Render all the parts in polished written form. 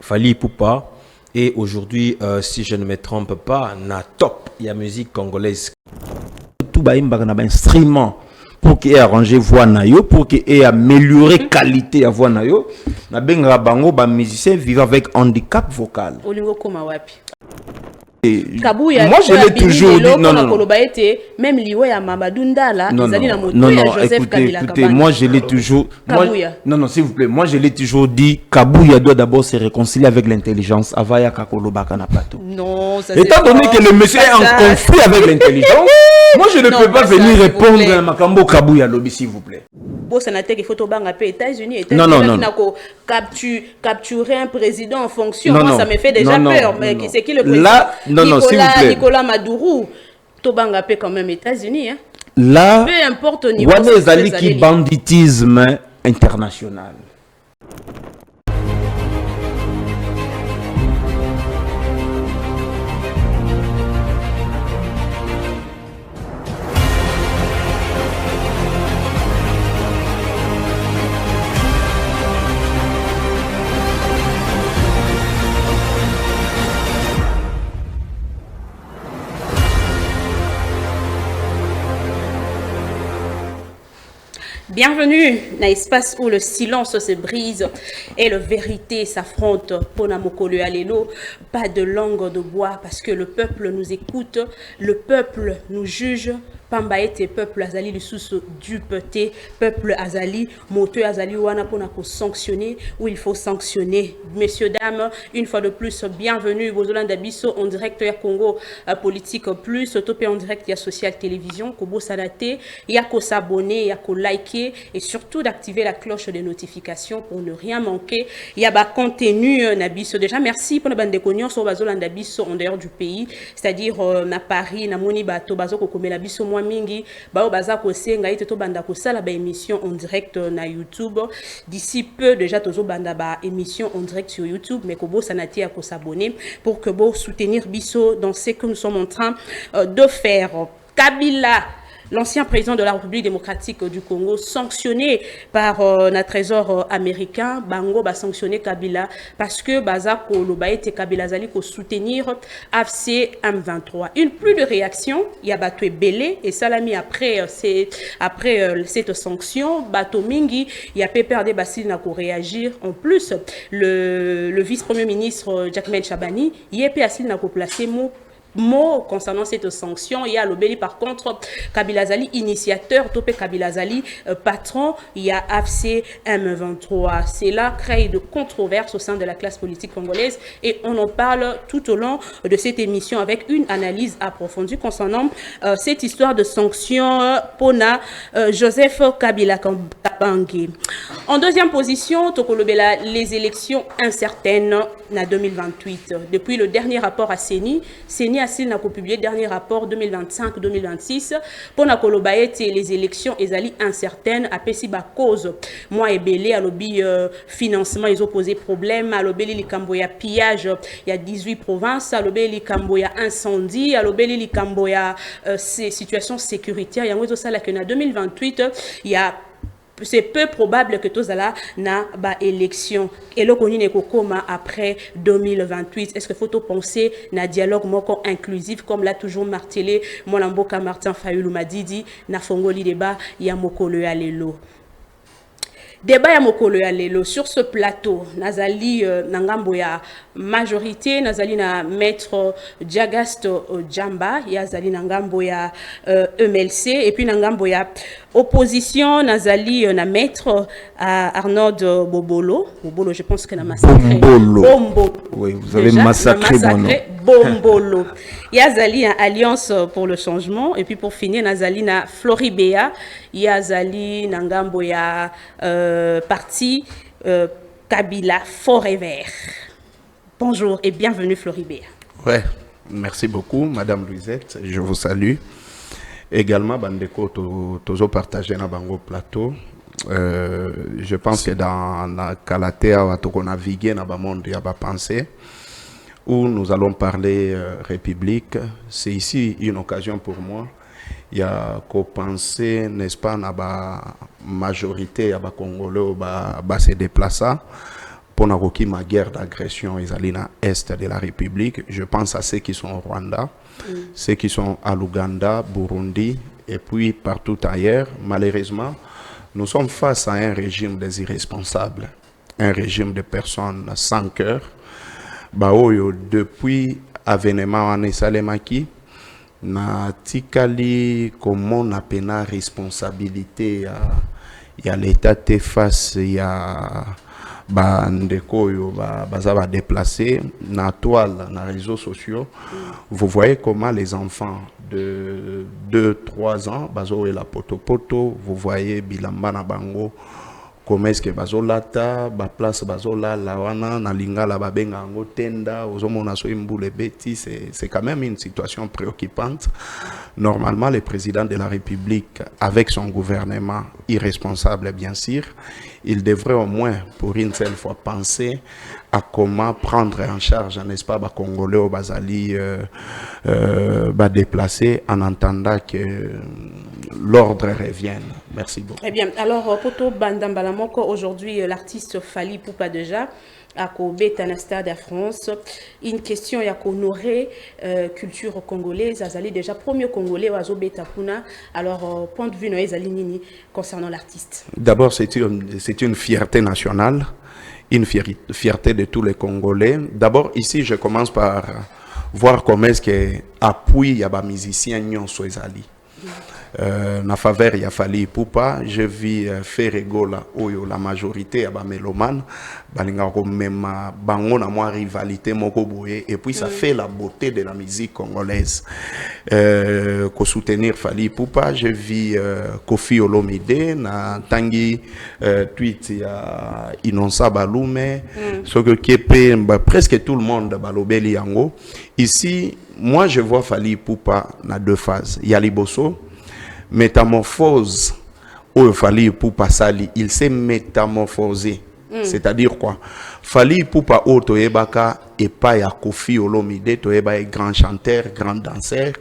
Fally Ipupa. Et aujourd'hui, si je ne me trompe pas, na top, il y a musique congolaise. Tout ba instrument pour qu'il ait arrangé voix nayo, pour qu'il ait amélioré qualité à voix nayo. Na benga bango ba musicien vivant avec handicap vocal. Moi je l'ai toujours dit, non, même liwe ya Mamadunda là, non, écoutez, moi je l'ai toujours, non, s'il vous plaît, moi je l'ai toujours dit, Kabuya doit d'abord se réconcilier avec l'intelligence, Avaya Kakolobaka na plateau. Non, ça étant donné que le monsieur est en conflit avec l'intelligence, moi je ne peux pas venir répondre à Makambo Kabuya Lobby, s'il vous plaît. Bon, ça n'a été qu'il faut au États-Unis, non. Capturer un président en fonction, moi ça me fait déjà peur, mais c'est qui le président? Là, Nicolas Maduro, Tobanga paix quand même États-Unis. Hein. Là, peu importe au niveau. Wanezali qui banditisme international. Bienvenue dans l'espace où le silence se brise et la vérité s'affronte. Ponamokolo Alelo, pas de langue de bois parce que le peuple nous écoute, le peuple nous juge. Pamba ete peuple azali le sous dupeté, peuple azali, moto azali wana pona ko sanctionner où il faut sanctionner. Messieurs, dames, une fois de plus, bienvenue aux Olanda Bisso en direct ya Congo Politique Plus, topé en direct ya Social Télévision, Kobo Sanate, ya ko s'abonner, ya ko liker et surtout d'activer la cloche de notification pour ne rien manquer. Ya ba contenu na Bisso. Déjà merci pour la bande de cognon sur Olanda Bisso en dehors du pays, c'est-à-dire na Paris, na Moni bato bazo ko komela Bisso mingi bao baza ko senga ite to banda ko sala ba émission en direct na YouTube d'ici peu déjà tozo banda ba émission en direct sur YouTube mais ko bo sanati à ko s'abonner pour que bo soutenir Bisso dans ce que nous sommes en train de faire. Kabila, l'ancien président de la République démocratique du Congo, sanctionné par notre trésor américain, Bango va sanctionner Kabila parce que Bazako Lobaete Kabila Zali ko soutenir AFC M23. Une plus de réaction, il y a Bato Belé et Salami après cette sanction, Bato Mingi, il y a PPRD Basile n'a qu'à réagir. En plus, le vice-premier ministre Jacquemin Chabani, il y a PPRD n'a qu'à placer mot concernant cette sanction. Il y a l'Obéli par contre, Kabila Zali, initiateur, Topé Kabila Zali, patron, il y a AFC M23. C'est là crée de controverses au sein de la classe politique congolaise et on en parle tout au long de cette émission avec une analyse approfondie concernant cette histoire de sanction Pona Joseph Kabila Kabange. En deuxième position, Tokolobela, les élections incertaines en 2028. Depuis le dernier rapport à CENI a publié le dernier rapport 2025-2026 pour na kolobaete les élections ezali incertaines à Pesiba cause moi et belé à lobby financement ils ont posé problème à lobby likamboya pillage il y a 18 provinces à lobby likamboya incendie à lobby likamboya situation sécuritaire il y a un ça là que en 2028 il y a c'est peu probable que tous là na ba élection et le connu n'est comment après 2028. Est-ce qu'il faut penser na dialogue moko inclusif comme l'a toujours martelé Molamboka Martin Fayulu Madidi na fongoli débat ya mokolo ya lelo. Débat ya mokolo ya lelo sur ce plateau nazali nangambo ya majorité nazali na maître Diagast Djamba yazali nangambo ya MLC et puis nangambo ya opposition nazali na maître Arnaud Bobolo je pense que na massacré Bombo. Oui, vous avez massacré Bombolo. Yazali na Alliance pour le changement et puis pour finir nazali na Floribea yazali nangambo ya parti Kabila Forever. Bonjour et bienvenue Floribea. Ouais, merci beaucoup Madame Louisette, je vous salue. Également Bandeko Tozo partagé na bango plateau. Je pense que dans la Kalatea on a navigué dans le monde, il y a pensé où nous allons parler République. C'est ici une occasion pour moi. Il y a qu'au penser, n'est-ce pas, dans la majorité, il y a Congolais qui se déplacent pour ma guerre d'agression ezali na est de la République. Je pense à ceux qui sont au Rwanda, ceux qui sont à l'Ouganda, Burundi et puis partout ailleurs. Malheureusement, nous sommes face à un régime des irresponsables, un régime de personnes sans cœur. Baoyo depuis avènement en esalemaki na tikali comment na pena responsabilité ya l'état te face ya bandeko yo baza ba déplacer na toile na réseaux sociaux. Vous voyez comment les enfants de 2-3 ans bazo et la poto vous voyez bilamba na bango. Comment est-ce que bazolata ba place bazola la wana na lingala babenga ngo tenda ozomona so imbule beti, c'est quand même une situation préoccupante. Normalement le président de la République avec son gouvernement irresponsable bien sûr, il devrait au moins pour une seule fois penser à comment prendre en charge, n'est-ce pas, les Congolais au Bazali déplacer en attendant que l'ordre revienne. Merci beaucoup. Eh bien, alors, Poto Bandambalamoko, aujourd'hui, l'artiste Fally Ipupa déjà, à Kobe, Tanasta de France. Une question, il y a qu'honorer culture congolaise. Azali déjà premier Congolais, Oazo Betakuna. Alors, point de vue, Noézali Nini, concernant l'artiste. D'abord, c'est une fierté nationale, une fierté de tous les Congolais. D'abord, ici, je commence par voir comment est-ce que appui y a des musiciens nyonso ezali. Na faveur ya Fally Ipupa, je vis Ferregola oyo la majorité ya ba mélomane balinga ko mema bango na moi rivalité moko boye et puis ça fait la beauté de la musique congolaise. Ko soutenir Fally Ipupa, je vis Koffi Olomide na tangi tweet ya Inonsa Balume ce que kepe presque tout le monde balobeli yango. Ici, moi je vois Fally Ipupa na deux phases. Il y a liboso métamorphose où Fally Ipupa sali, il s'est métamorphosé. C'est-à-dire quoi? Fally Ipupa o toyebaka et pas ya Koffi Olomide toyeba grand chanteur, grand danseur,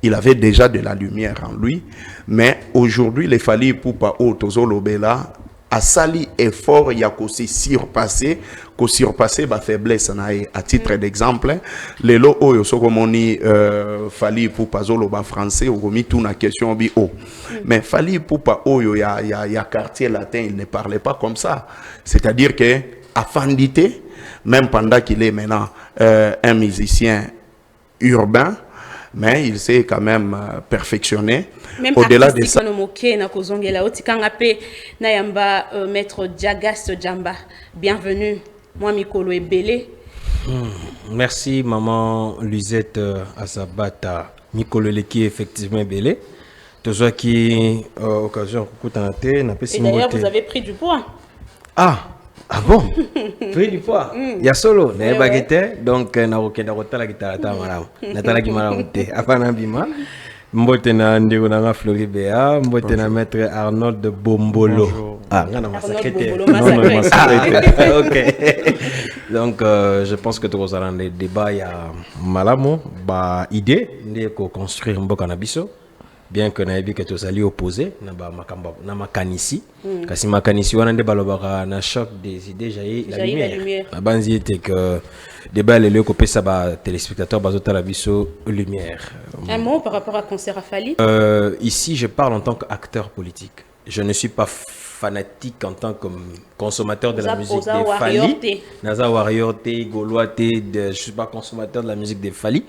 il avait déjà de la lumière en lui, mais aujourd'hui les Fally Ipupa o tozolobela a sali effort ya ko surpasser ba faiblesse nae. À titre d'exemple, lelo oyo sokomoni Fally Ipupa zoloba français ou remis tout na question bi o. Mais Fally Ipupa oyo ya quartier latin, il ne parlait pas comme ça. C'est-à-dire que affandité, même pendant qu'il est maintenant un musicien urbain, mais il s'est quand même perfectionné. Même au-delà de ça. Maître Diagas Djamba, bienvenue. Moi, Mikolo Ebele. Merci, maman Luisette Asabata. Mikolo Leki, effectivement, Ebele. Tous ceux qui ont occasion de et d'ailleurs, vous avez pris du poids. Ah bon? Pris du poids. Il y a solo, il y a baguette, donc na rokenda kotala kitala malamu. Natala ki malamu te. Afana bima. Mbote na ndeko na Floribea, mbote na maître Arnold de Bombolo. Bonjour. Ah, ngana massacré. Non, OK. Donc je pense que tous allons les débats, il y a malamu ba idée ndeko construire mboka na biso. Bien que naebi que tous alliés opposés na ba makamba na makanisi kasi makanisi wana nde balobaka na choc des idées jaillit la lumière. La banzi était que débat les lieux copé ça ba téléspectateurs bazota la biso lumière. Un mot par rapport à concert à Fally. Ici je parle en tant qu'acteur politique. Je ne suis pas fanatique en tant que consommateur de la musique de Fally. Naza Warrior T, Gaulois T, je suis pas consommateur de la musique de Fally.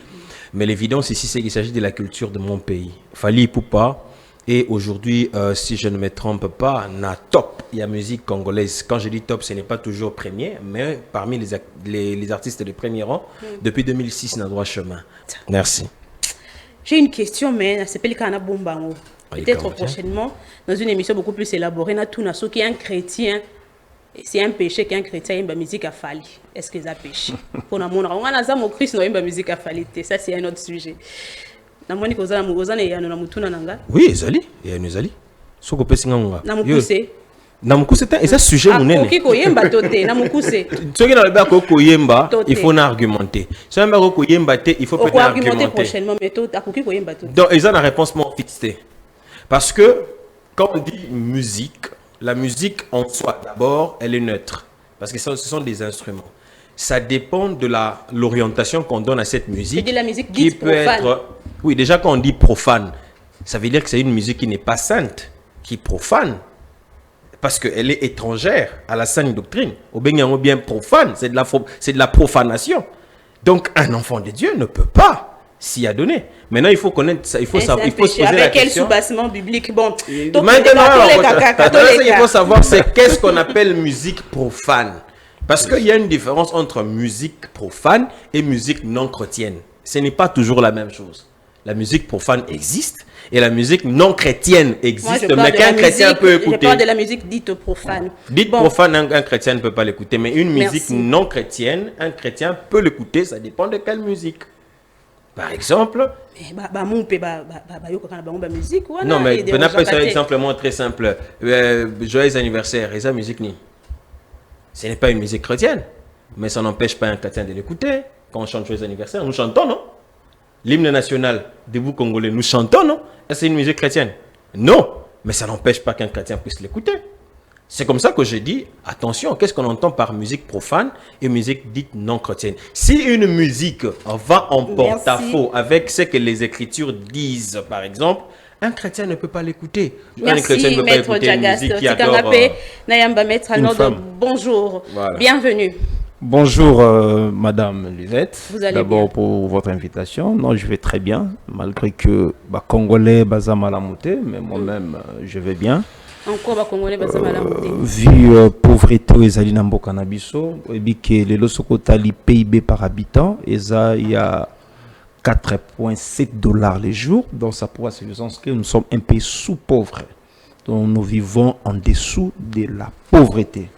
Mais l'évidence ici, c'est qu'il s'agit de la culture de mon pays. Fally Ipupa est aujourd'hui, si je ne me trompe pas, na top. Il y a musique congolaise. Quand je dis top, ce n'est pas toujours premier, mais parmi les artistes de premier rang, depuis 2006, na droit chemin. Merci. J'ai une question, mais c'est Pelikana Bombango. Peut-être prochainement, dans une émission beaucoup plus élaborée, na tout na so qui est un chrétien. C'est un péché qu'un chrétien ait une musique à Fally. Est-ce que c'est un péché? Pour nous, on a un Christ qui a une musique à Fally. Ça, c'est un autre sujet. Oui, Zali. Il y a une Zali. Ce que peut-être Namukuse. Namukuse, c'est un sujet mon nez. Il faut argumenter. Il faut peut-être argumenter. Donc, ils ont la réponse moins fixée. Parce que, quand on dit musique, la musique en soi, d'abord, elle est neutre. parce que ce sont des instruments. Ça dépend de l'orientation qu'on donne à cette musique. C'est de la musique qui dite peut profane. être, oui, déjà quand on dit profane, ça veut dire que c'est une musique qui n'est pas sainte, qui est profane. Parce qu'elle est étrangère à la sainte doctrine. Au bien profane, c'est de la profanation. Donc un enfant de Dieu ne peut pas s'y adonner. Maintenant, il faut connaître ça, il faut savoir, il faut se poser avec la quel question. soubassement biblique? Bon, Maintenant, ce qu'il faut savoir, c'est qu'est-ce qu'on appelle musique profane. Parce qu'il y a une différence entre musique profane et musique non chrétienne. Ce n'est pas toujours la même chose. La musique profane existe et la musique non chrétienne existe, mais qu'un chrétien peut écouter. Je parle de la musique dite profane. Dite profane, un chrétien ne peut pas l'écouter, mais une musique non chrétienne, un chrétien peut l'écouter, ça dépend de quelle musique. Par exemple... Non, mais on appelle ça simplement très simple. Joyeux anniversaire, et ça, musique ni. Ce n'est pas une musique chrétienne, mais ça n'empêche pas un chrétien de l'écouter. Quand on chante joyeux anniversaire, nous chantons, non? L'hymne national de vous Congolais, nous chantons, non? Est-ce que c'est une musique chrétienne? Non, mais ça n'empêche pas qu'un chrétien puisse l'écouter. C'est comme ça que je dis, attention, qu'est-ce qu'on entend par musique profane et musique dite non chrétienne? Si une musique va en porte-à-faux avec ce que les Écritures disent, par exemple, un chrétien ne peut pas l'écouter. Un chrétien ne peut pas écouter une musique qui adore une femme. Bonjour, voilà. Bienvenue. Bonjour Madame Lisette. Vous allez d'abord bien? Pour votre invitation. Non, je vais très bien, malgré que Congolais baza malamouté, mais moi-même je vais bien. Encore Congolais baza malamouté. Vu pauvreté ezali na mboka na biso, ebi ke lelo sokotali PIB par habitant, eza il y a 4,7 $ les jours, donc ça pourra se dire que nous sommes un pays sous-pauvre. Donc nous vivons en dessous de la pauvreté.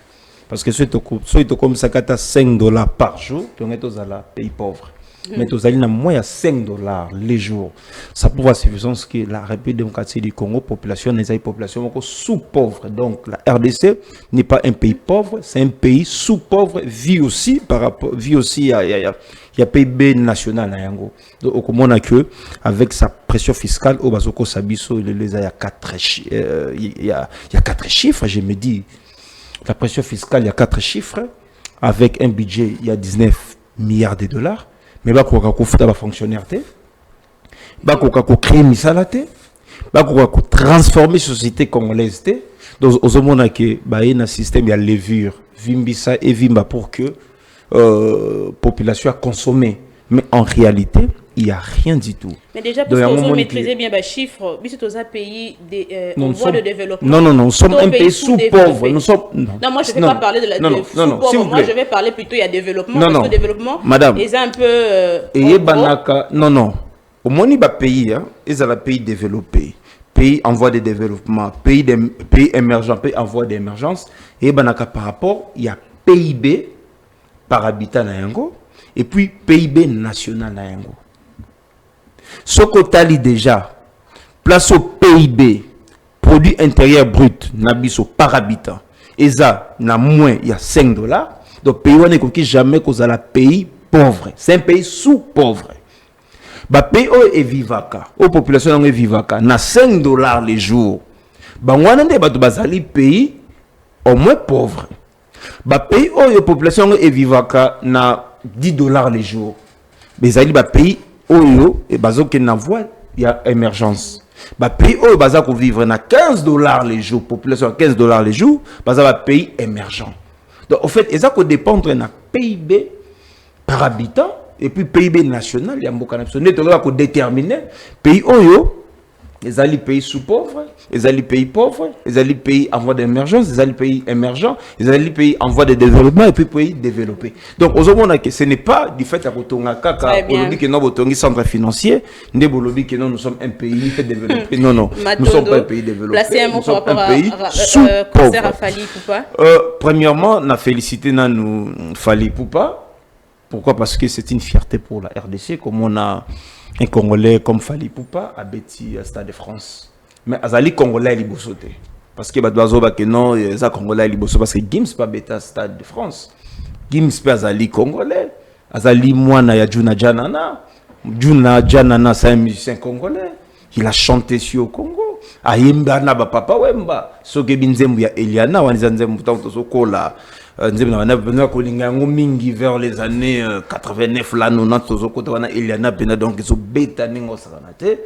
Parce que si tu comme ça, 5 $ par jour, tu es dans un pays pauvre. Mais tu as moins de 5 $ les jours. Ça pourrait suffire que la République démocratique du Congo, population, est une population sous-pauvre. Donc la RDC n'est pas un pays pauvre, c'est un pays sous-pauvre, vit aussi il y a PIB national. Donc on a que avec sa pression fiscale, au Bazoko Sabiso, il y a 4 chiffres, je me dis. La pression fiscale, il y a 4 chiffres. Avec un budget, il y a 19 milliards de dollars. Mais il y a des fonctionnaires. Il y a des créer une salade. Il y a des transformer la société congolaise. Donc, au moment où il y a un système, il y a levure, vimbisa et vimba pour que la population a consommé. Mais en réalité, il n'y a rien du tout. Mais déjà, parce que vous maîtrisez bien les chiffres, mais c'est un pays en voie de développement. Non, nous sommes un pays sous-pauvre. Non, moi je ne vais pas parler de la sous-pauvre. Moi je vais parler plutôt, il y a développement. Parce que le développement, madame, ils ont un peu. Non. Au moins, il y a des pays, ils ont des pays développés. Pays en voie de développement, pays émergents, pays en voie d'émergence. Et par rapport, il y a PIB par habitant na yango. Et puis PIB national na yango. Ce que déjà, place au PIB, produit intérieur brut, nabiso par habitant, et ça, na moins, il y a 5 $. Donc, pays on est jamais cause à la pays pauvre. C'est un pays sous-pauvre. Pays est vivaka, aux populations est vivaka, na 5 $ les jours. On a des pays au moins pauvres. Pays où la population est vivaka, na 10 $ les jours. Mais il y a des pays où il y a émergence. Les pays où il vivre na 15 $ les jours, population 15 $ les jours, il y a des pays émergents. Donc, en fait, il faut dépendre de PIB par habitant et puis PIB national. Il y a un déterminer pays où les alliés pays sous-pauvres, les alliés pays pauvres, les alliés pays en voie d'émergence, les alliés pays émergents, les alliés pays en voie de développement et puis pays développés. Donc, ce n'est pas du fait que nous centre financier, nous sommes un pays fait développé. Non, nous ne sommes pas un pays développé. Nous sommes un pays sous-pauvre. Premièrement, on a félicité nous Fali Poupa. Pourquoi? Parce que c'est une fierté pour la RDC, comme on a un Congolais comme Fali Poupa à Betty Stade de France. Mais Azali Congolais il bosote. Parce que Badouazo non, ça Congolais il bosote parce que Gims pas Beta Stade de France. Gims pas Azali Congolais. Azali Mwana ya Juna Janana. Juna Janana c'est un musicien congolais. Il a chanté sur au Congo. Ayemba na ba papa wemba. Soke binzembu ya Eliana wanizanzembu tanto sokola. mingi vers les années 89 là 90 il y en a donc ils ont bêta ningo sakanate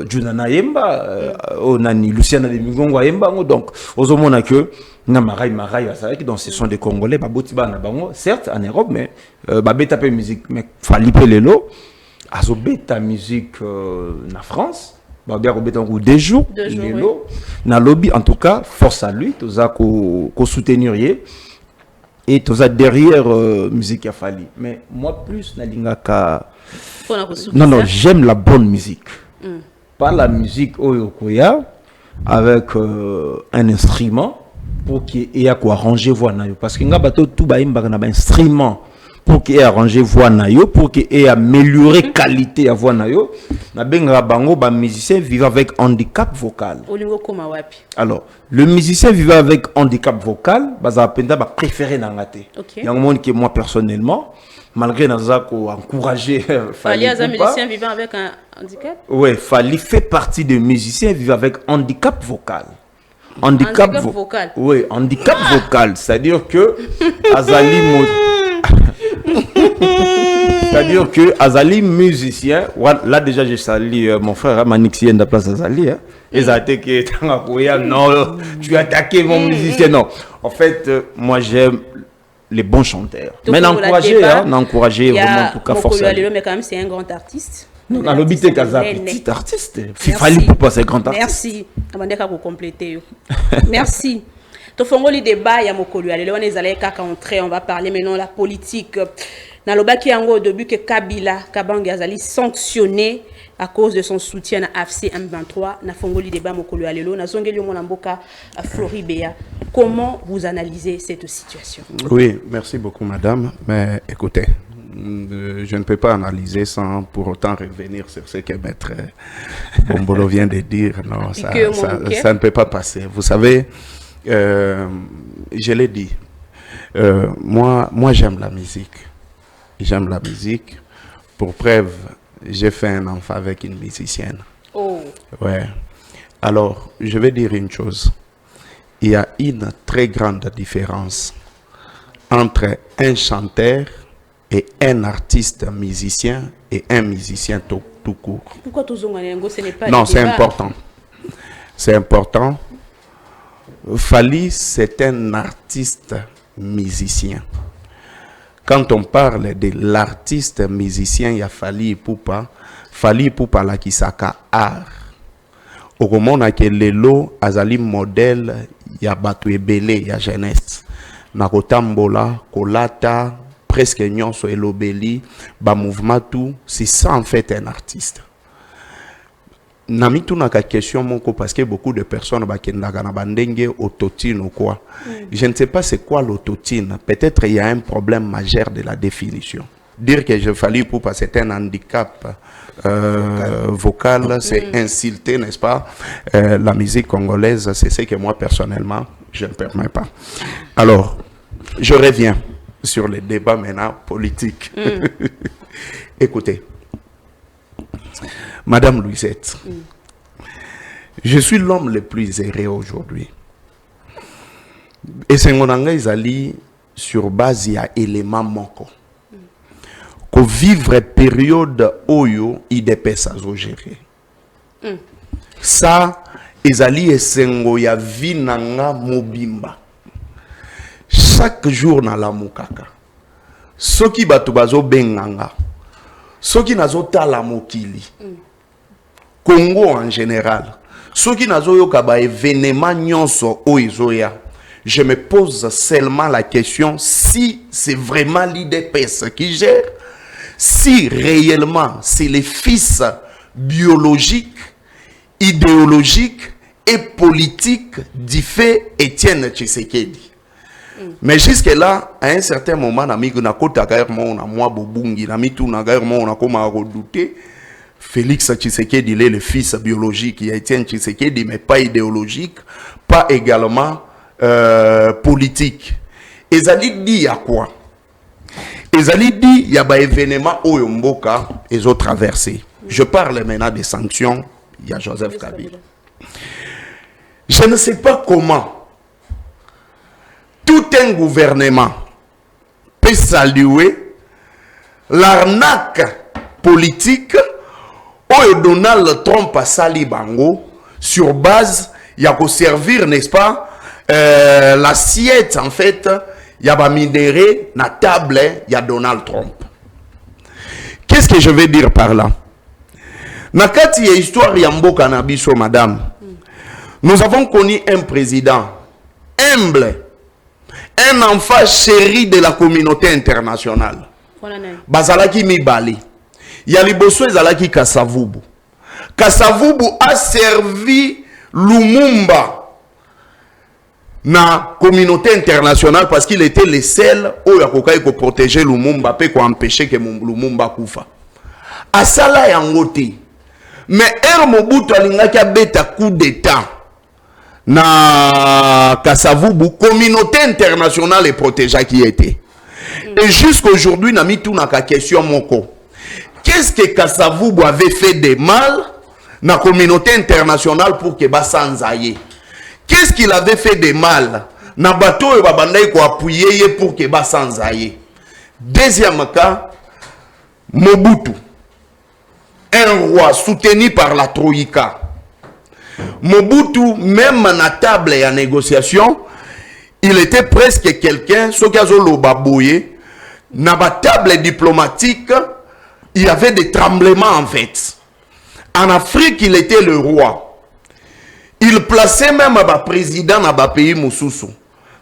Junana Yemba onani Luciana de Migongo Yemba donc ozomona que na marai donc ce sont des Congolais baboti bana bango certes en Europe mais babeta pe musique mais fali pe lelo azo beta musique na France babia ko beta ko des jours lelo na lobby en tout cas force à lui toza ko soutenir et toza derrière musique ya fali mais moi plus na lingaka non j'aime la bonne musique pas la musique oyokoya avec un instrument pour qu'il y ait quoi arranger voix nayo parce que nga bato tout ba imba na ba instrument pour qu'il y ait arranger voix nayo pour qu'il y ait améliorer qualité à voix nayo na benga bango ba musicien vivant avec handicap vocal. Alors le musicien vivant avec handicap vocal baza penda ba préférer na ngate yango monde que moi personnellement malgré nazako encourager Fali un musicien vivant avec un handicap. Ouais, Fali fait partie des musiciens vivant avec handicap vocal. Handicap vocal. Oui, handicap vocal, c'est-à-dire que Azali c'est-à-dire que Azali musicien, là déjà je salue mon frère Manixien de la place Azali et ça a été que non, tu as attaqué mon musicien non. En fait, moi j'aime les bons chanteurs. Mais n'encourager vraiment en tout cas forcément. Mais quand même c'est un grand artiste. Non, on a l'habité Kaza petit artiste. Fali pour passer grand artiste. Merci. Amandeka pour compléter. Merci. Tofongoli débat ya mokolo ya lelo on ezalé kaka entrer on va parler maintenant la politique. Na lobaki yango au début que Kabila Kabange azali sanctionné à cause de son soutien à AFC M23 na fongoli débat mokolo ya lelo na zongeli mona mboka Floribéa. Comment vous analysez cette situation? Oui, merci beaucoup madame, mais écoutez, je ne peux pas analyser sans pour autant revenir sur ce que maître Bombolo vient de dire. Non, ça ne peut pas passer. Vous savez, je l'ai dit, moi j'aime la musique. J'aime la musique. Pour preuve, j'ai fait un enfant avec une musicienne. Oh. Ouais. Alors, je vais dire une chose. Il y a une très grande différence entre un chanteur et un artiste musicien et un musicien tout court. Pourquoi tout ce n'est pas non, c'est important. C'est important. Fali, c'est un artiste musicien. Quand on parle de l'artiste musicien, il y a Fali Ipupa la kisaka art. Au moment où lelo azali modèle, il y a batu ebele, il y a jeunesse. Nakotambola, kolata, presque nyonso elobeli, ba mouvement tout, c'est ça en fait un artiste. Nami tout na question monko parce que beaucoup de personnes bakendaka na bandenge autotune ou quoi. Je ne sais pas c'est quoi l'autotune. Peut-être il y a un problème majeur de la définition. Dire que je fallu pour passer un handicap vocal, c'est insulter, n'est-ce pas, la musique congolaise, c'est ce que moi personnellement je ne permets pas. Alors, je reviens sur les débats maintenant politiques. Écoutez, Madame Louisette, je suis l'homme le plus heureux aujourd'hui. Et c'est mon engagement ali sur base ya élément moko. Ko vivre période oyo IDPS azo gérer. Ça ezali esengo ya vie nanga mobimba. Chaque jour na la mukaka. Soki batu bazo benganga. Soki nazo tala mokili. Congo en général. Soki nazo yoka ba événement nyonso oizoya. Je me pose seulement la question si c'est vraiment l'IDPS qui gère, si réellement c'est les fils biologiques, idéologiques et politiques du fait Étienne Tshisekedi. Mais jusque-là, à un certain moment, Félix Tshisekedi est le fils biologique, il y a Étienne Tshisekedi, mais pas idéologique, pas également politique. Ezali dit à quoi? Ezali dit il y a des événements où Mboka ils ont traversé. Je parle maintenant des sanctions. Il y a Joseph Kabila. Je ne sais pas comment tout un gouvernement peut saluer l'arnaque politique où Donald Trump a sali bango sur base, il y a qu'au servir, n'est-ce pas, l'assiette, en fait, il y a minéré na table, il y a Donald Trump. Qu'est-ce que je veux dire par là? Nakati ya histoire ya mboka na biso, madame. Nous avons connu un président humble, un enfant chéri de la communauté internationale. Bazalaki Mibali. Yaliboso ezalaki Kasavubu. Kasavubu a servi Lumumba na communauté internationale parce qu'il était le seul qui protéger Lumumba et qui empêcher que Lumumba koufa. Asala yangote. Mais Mobutu alingaki abeta coup d'état na Kasavubu, communauté internationale et protégée qui était. Et jusqu'aujourd'hui, n'a mis tout na question moko. Qu'est-ce que Kasavubu avait fait de mal dans la communauté internationale pour que Bassan aille? Qu'est-ce qu'il avait fait de mal dans le bateau et Babandai pour appuyer pour que Bassan aille? Deuxième cas, Mobutu, un roi soutenu par la Troïka. Mobutu, même à la table et à négociation, il était presque quelqu'un, ce qui a le babouye, dans la table diplomatique, il y avait des tremblements en fait. En Afrique, il était le roi. Il plaçait même un président dans le pays Moussoussou.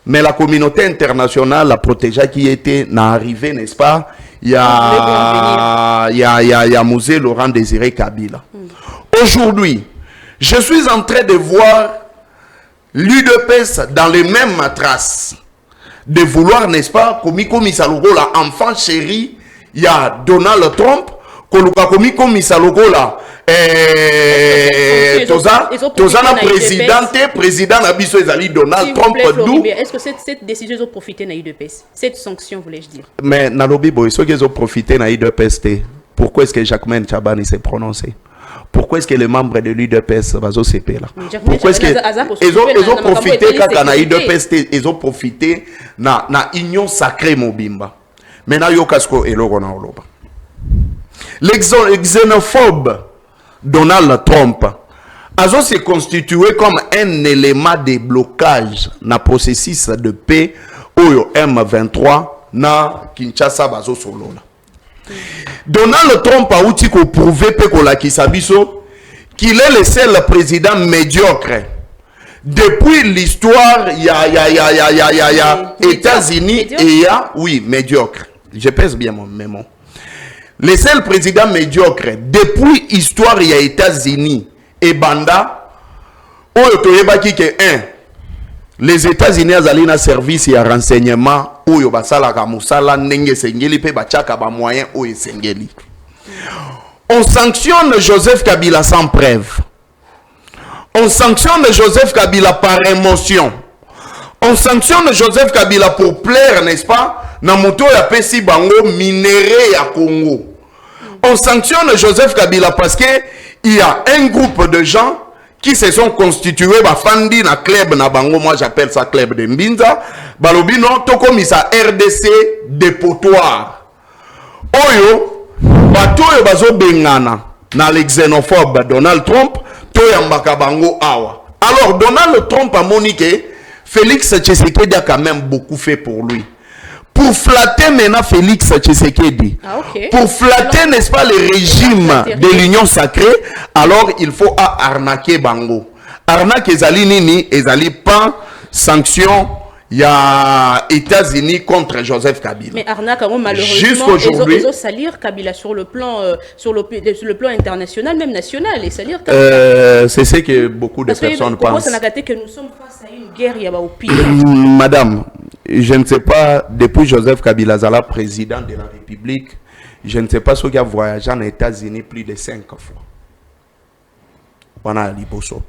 Mais la communauté internationale, la protégée qui était arrivée, n'est-ce pas? Il y a Mosé Laurent Désiré Kabila. Aujourd'hui, je suis en train de voir l'UDPS dans les mêmes traces. De vouloir, n'est-ce pas, comme Misalogo, là, enfant chéri, il y a Donald Trump, comme Misalogo, là, Tozana président Nabiso Ezali Donald Trump. Est-ce que cette décision a profité de l'UDPS? Cette sanction, voulais-je dire? Mais Nalobi, ceux qui ont profité de l'UDPS, pourquoi est-ce que Jacquemain Tchabani s'est prononcé? Pourquoi est-ce que les membres de l'UDPS vont se payer là? Pourquoi est-ce qu'ils ont profité quand l'UDPS ils ont profité de l'union sacrée Mobimba? Maintenant, il y a le xénophobe Donald Trump a s'est constitué comme un élément de blocage dans le processus de paix au M23 na Kinshasa bazo solo. Donald Trump a outil pour prouver qu'il est le seul président médiocre. Depuis l'histoire, il y a États-Unis et il y a, oui, médiocre. Je pèse bien mon mémo. Le seul président médiocre, depuis l'histoire, il y a États-Unis et Banda, où les États-Unis ont un service et un renseignement où ils on sanctionne Joseph Kabila sans preuve. On sanctionne Joseph Kabila par émotion. On sanctionne Joseph Kabila pour plaire, n'est-ce pas? Namuto ya pesi bango minéré ya Congo. On sanctionne Joseph Kabila parce que il y a un groupe de gens qui se sont constitués bafandi na club na bango, moi j'appelle ça club de Mbinza, balobino tokomisa RDC dépotoir. Oyo bato oyo bazo bengana na le xénophobe Donald Trump to yambaka bango awa. Alors Donald Trump a moniqué Félix Tshisekedi a quand même beaucoup fait pour lui. Pour flatter maintenant Félix Tshisekedi, pour flatter, n'est-ce pas, le régime de l'Union sacrée, alors il faut arnaquer Bango. Arnaque ezali nini, ezali pas sanction, il y a États-Unis contre Joseph Kabila. Mais arnaque, malheureusement, ils ont salir Kabila sur le plan international, même national, et salir Kabila. C'est ce que beaucoup de personnes pensent. Que nous sommes face à une guerre, il y a au pire. Madame, je ne sais pas, depuis Joseph Kabila Zala, président de la République, je ne sais pas ce qui a voyagé en États-Unis plus de 5 fois. On a Liboso.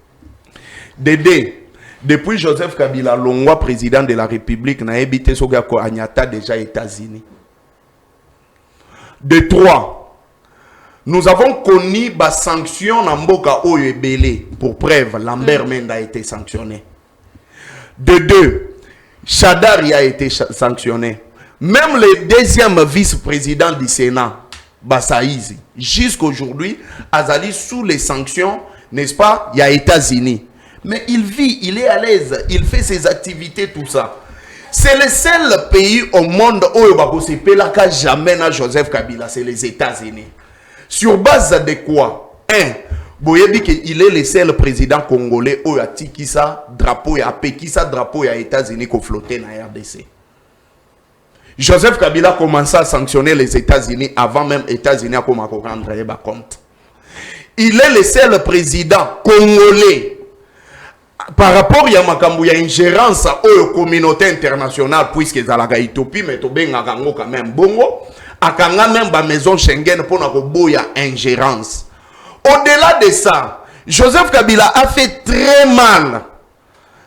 Depuis Joseph Kabila, Longwa, président de la République, n'a habité ce gars Agnata déjà États-Unis. De 3, nous avons connu des sanctions dans Mboka Oyebele. Pour preuve, Lambert Mende a été sanctionné. De 2, Chadari a été sanctionné. Même le deuxième vice-président du Sénat, Bassaïzi, jusqu'aujourd'hui, Azali sous les sanctions, n'est-ce pas, il y a États-Unis. Mais il vit, il est à l'aise, il fait ses activités, tout ça. C'est le seul pays au monde où il n'y a jamais Joseph Kabila, c'est les États-Unis. Sur base de quoi? Il est le seul président congolais où il y a Tikisa, drapeau, il y a Pekisa, drapeau, il y a États-Unis qui flottait dans la RDC. Joseph Kabila commençait à sanctionner les États-Unis avant même les États-Unis à rendre compte. Il est le seul président congolais par rapport à Makambu, il y a une ingérence à la communauté internationale, puisque les Éthiopie, mais quand même bongo, à même la maison Schengen pour une ingérence. Au-delà de ça, Joseph Kabila a fait très mal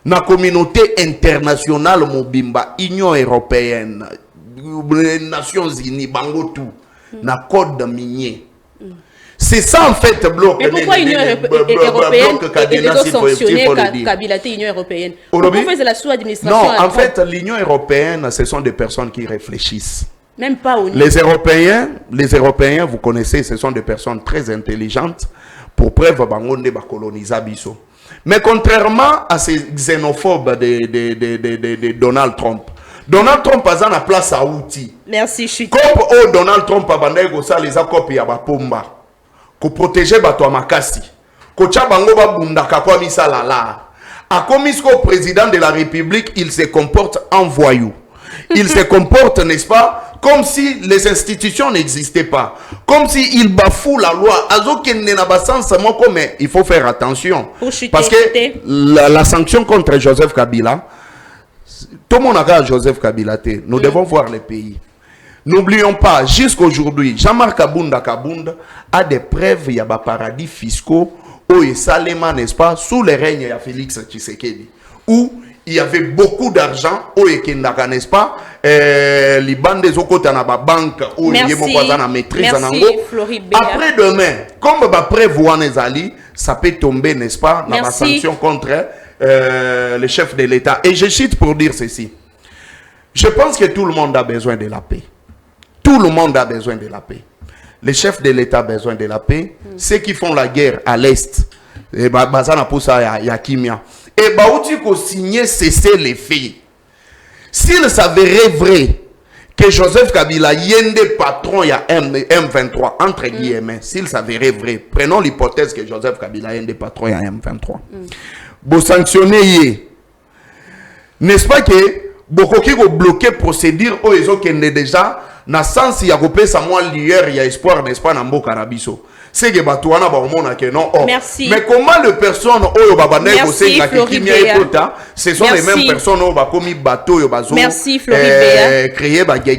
dans la communauté internationale, Mobimba, Union européenne, les Nations Unies, Bango tout, dans le code minier. C'est ça en fait bloc. Mais pourquoi l'Union européenne est sanctionnée Kabila l'Union européenne? Pourquoi c'est la sous-administration? Non, en fait, l'Union européenne, ce sont des personnes qui réfléchissent. Même pas au niveau. Les Européens, vous connaissez, ce sont des personnes très intelligentes. Pour preuve, bangonde ba coloniser biso. Mais contrairement à ces xénophobes de Donald Trump, Donald Trump a la place à outils. Merci, je suis. Comme Donald Trump a bandé ça les accords ya ba pomba. Ko protéger bato makasi. Ko cha bango ba bunda ka kwa misala la. A komisko président de la République, il se comporte en voyou. Il se comporte, n'est-ce pas, comme si les institutions n'existaient pas. Comme s'il bafoue la loi. Mais il faut faire attention. Parce que la sanction contre Joseph Kabila, tout le monde a Joseph Kabila. Nous devons voir les pays. N'oublions pas, jusqu'aujourd'hui, Jean-Marc Kabunda a des preuves, il y a des paradis fiscaux où il Salema, n'est-ce pas, sous le règne de Félix Tshisekedi. Où il y avait beaucoup d'argent au Ekendaka, n'est-ce pas? Les bandes des Okota na ba banque où il y a une maîtrise en Ango. Après demain, comme ba prévoit Nezali, ça peut tomber, n'est-ce pas, dans la sanction contre le chef de l'État. Et je cite pour dire ceci. Je pense que tout le monde a besoin de la paix. Tout le monde a besoin de la paix. Les chefs de l'État ont besoin de la paix. Ceux qui font la guerre à l'Est, et bazana pour ça, il y a Kimia. Et Baouti ko signer cesser les faits. S'il s'avérait vrai que Joseph Kabila yende patron il y a M23 entre guillemets, s'il s'avérait vrai, prenons l'hypothèse que Joseph Kabila yende patron il y a M23. Vous sanctionnez, n'est-ce pas que beaucoup qui ont bloqué procédure où ils ont déjà na sens il y a coupé ça moi l'hier il y a espoir n'est-ce pas dans Mboka Rabiso. C'est que Batouana Baumona que non. Merci. Mais comment les personnes au Babane ce sont les mêmes personnes au Bakomi bateau au Bazo. Merci Floribéa. Créer ba guerre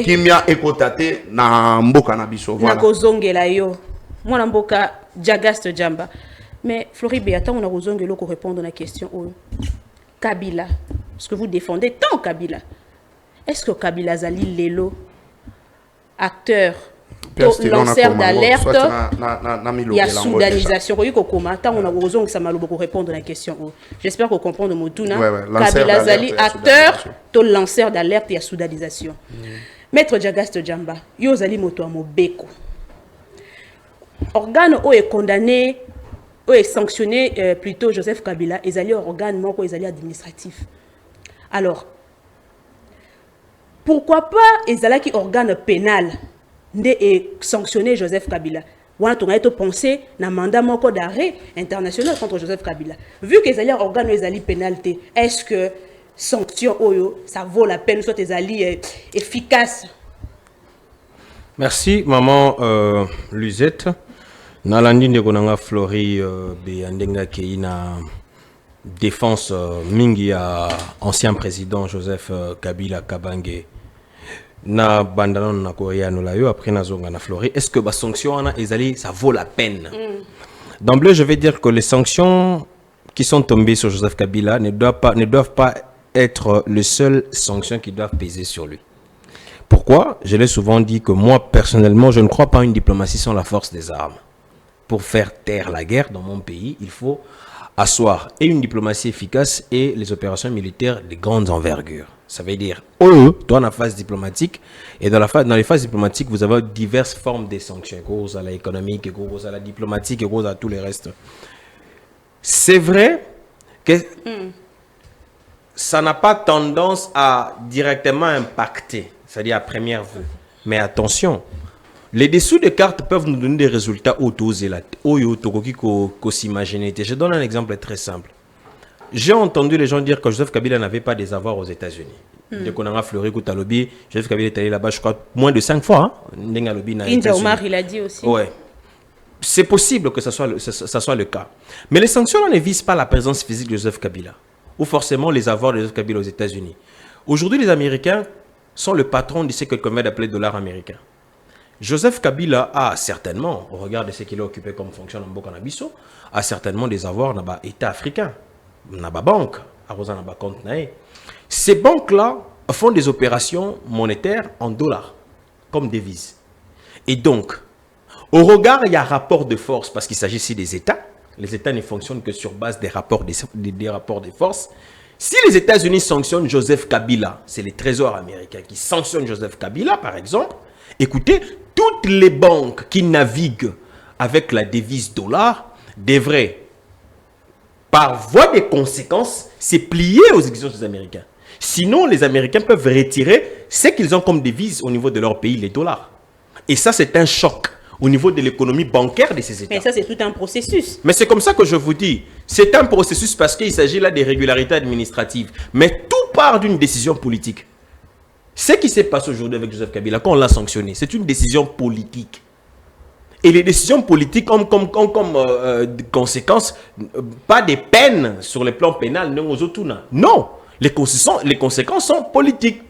qui m'a écotaté na Mboka Nabiso. Voilà. Na kozongela yo. Moi na Mboka Jagaste Jamba. Mais Floribéa, tant on a kozongelo pour répondre à la question Kabila. Parce que vous défendez tant Kabila. Est-ce que Kabila Zali Lelo acteur lanceur d'alerte, il y a soudanisation. Répondre à la question. J'espère que vous comprenez Motuna. Kabila Zali, acteur, lanceur d'alerte, il y a soudanisation. Maître Jagaste Djamba, yo Zali Moto Mobeko. Organe où est condamné, où est sanctionné plutôt Joseph Kabila, et Zali organe, moi, où est Zali administratif. Alors, pourquoi pas Ezala qui organe pénal et sanctionner Joseph Kabila? On a pensé na mandat moko d'arrêt international contre Joseph Kabila. Vu que Ezali organe Ezali pénalité, est-ce que sanction oyo ça vaut la peine, soit Ezali efficace? Merci maman Luzette. Nalandi ndekonanga Flori beyandenga keina défense mingi ya ancien président Joseph Kabila Kabange. Na bandanon na koreano la yo après na zonga na Flori. Est-ce que ba sanction ana ezali ça vaut la peine? D'emblée, je vais dire que les sanctions qui sont tombées sur Joseph Kabila ne doivent pas être les seules sanctions qui doivent peser sur lui. Pourquoi? Je l'ai souvent dit que moi personnellement, je ne crois pas à une diplomatie sans la force des armes. Pour faire taire la guerre dans mon pays, il faut asseoir et une diplomatie efficace et les opérations militaires de grande envergure. Ça veut dire, dans la phase diplomatique, et dans les phases diplomatiques, vous avez diverses formes de sanctions, cause à l'économique, cause à la diplomatique, cause à tout le reste. C'est vrai que ça n'a pas tendance à directement impacter, c'est-à-dire à première vue. Mais attention, les dessous de cartes peuvent nous donner des résultats s'imaginer. Je donne un exemple très simple. J'ai entendu les gens dire que Joseph Kabila n'avait pas des avoirs aux États-Unis. Dès qu'on a fleuri Koutalobi, Joseph Kabila est allé là-bas, je crois, moins de 5 fois. India Omar, il a dit aussi. Ouais. C'est possible que ça soit le cas. Mais les sanctions ne visent pas la présence physique de Joseph Kabila, ou forcément les avoirs de Joseph Kabila aux États-Unis. Aujourd'hui, les Américains sont le patron de ce que l'on appelé dollar américain. Joseph Kabila a certainement, au regard de ce qu'il a occupé comme fonction dans Mboka Nabiso, a certainement des avoirs dans l'État africain, dans la banque, à compte. Ces banques-là font des opérations monétaires en dollars, comme devises. Et donc, au regard, il y a un rapport de force, parce qu'il s'agit ici des États. Les États ne fonctionnent que sur base des rapports de force. Si les États-Unis sanctionnent Joseph Kabila, c'est les trésors américains qui sanctionnent Joseph Kabila, par exemple. Écoutez, toutes les banques qui naviguent avec la devise dollar devraient, par voie des conséquences, se plier aux exigences des Américains. Sinon, les Américains peuvent retirer ce qu'ils ont comme devise au niveau de leur pays, les dollars. Et ça, c'est un choc au niveau de l'économie bancaire de ces États. Mais ça, c'est tout un processus. Mais c'est comme ça que je vous dis. C'est un processus parce qu'il s'agit là des régularités administratives. Mais tout part d'une décision politique. Ce qui s'est passé aujourd'hui avec Joseph Kabila, quand on l'a sanctionné, c'est une décision politique. Et les décisions politiques ont comme conséquence, pas des peines sur le plan pénal, non. Les conséquences sont politiques.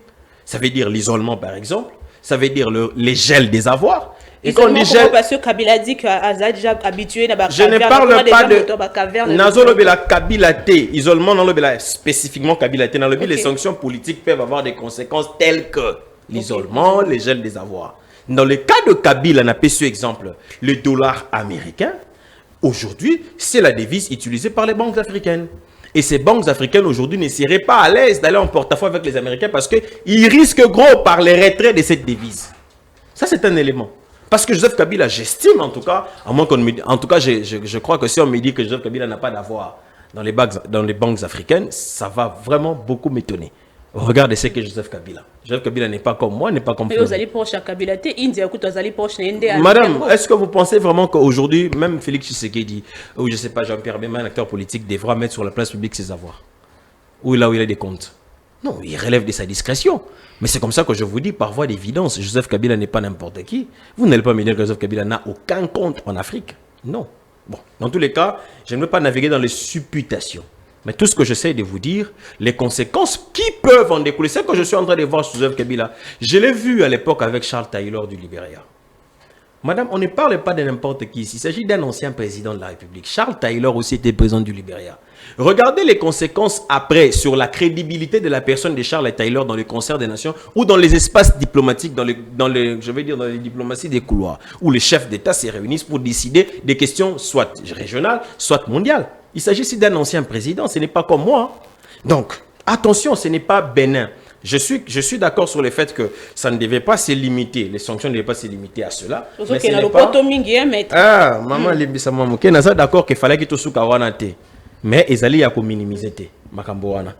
Ça veut dire l'isolement, par exemple. Ça veut dire les gels des avoirs. Et quand on dit parce que Kabila dit qu'il a déjà habitué à je ne parle pas de Nazolo Bela Kabila T, isolement dans le Bela, spécifiquement Kabila T. Dans le les sanctions politiques peuvent avoir des conséquences telles que l'isolement, les gels des avoirs. Dans le cas de Kabila, on a pris ce exemple, le dollar américain, aujourd'hui, c'est la devise utilisée par les banques africaines. Et ces banques africaines aujourd'hui ne seraient pas à l'aise d'aller en porte-à-faux avec les Américains parce qu'ils risquent gros par les retraits de cette devise. Ça, c'est un élément. Parce que Joseph Kabila, j'estime en tout cas, à moins qu'on me dise, en tout cas, je crois que si on me dit que Joseph Kabila n'a pas d'avoir dans les banques africaines, ça va vraiment beaucoup m'étonner. Regardez ce que Joseph Kabila. Joseph Kabila n'est pas comme moi, n'est pas comme vous allez proche à Kabila, India, vous allez proche à Madame, est-ce que vous pensez vraiment qu'aujourd'hui, même Félix Tshisekedi, ou je ne sais pas, Jean-Pierre Bemba, un acteur politique, devra mettre sur la place publique ses avoirs? Ou là où il a des comptes? Non, il relève de sa discrétion. Mais c'est comme ça que je vous dis, par voie d'évidence, Joseph Kabila n'est pas n'importe qui. Vous n'allez pas me dire que Joseph Kabila n'a aucun compte en Afrique. Non. Bon, dans tous les cas, je ne veux pas naviguer dans les supputations. Mais tout ce que j'essaie de vous dire, les conséquences qui peuvent en découler, c'est que je suis en train de voir sur Joseph Kabila. Je l'ai vu à l'époque avec Charles Taylor du Libéria. Madame, on ne parle pas de n'importe qui ici. Il s'agit d'un ancien président de la République. Charles Taylor aussi était président du Libéria. Regardez les conséquences après sur la crédibilité de la personne de Charles Taylor dans le concert des nations ou dans les espaces diplomatiques, dans les diplomaties des couloirs, où les chefs d'État se réunissent pour décider des questions soit régionales, soit mondiales. Il s'agit ici d'un ancien président, ce n'est pas comme moi. Donc, attention, ce n'est pas bénin. Je suis d'accord sur le fait que ça ne devait pas se limiter, les sanctions ne devaient pas se limiter à cela. Mais ce n'est pas... Ah, maman, je suis d'accord qu'il fallait que tout soit mais ezali ya ko minimiser te makambo wana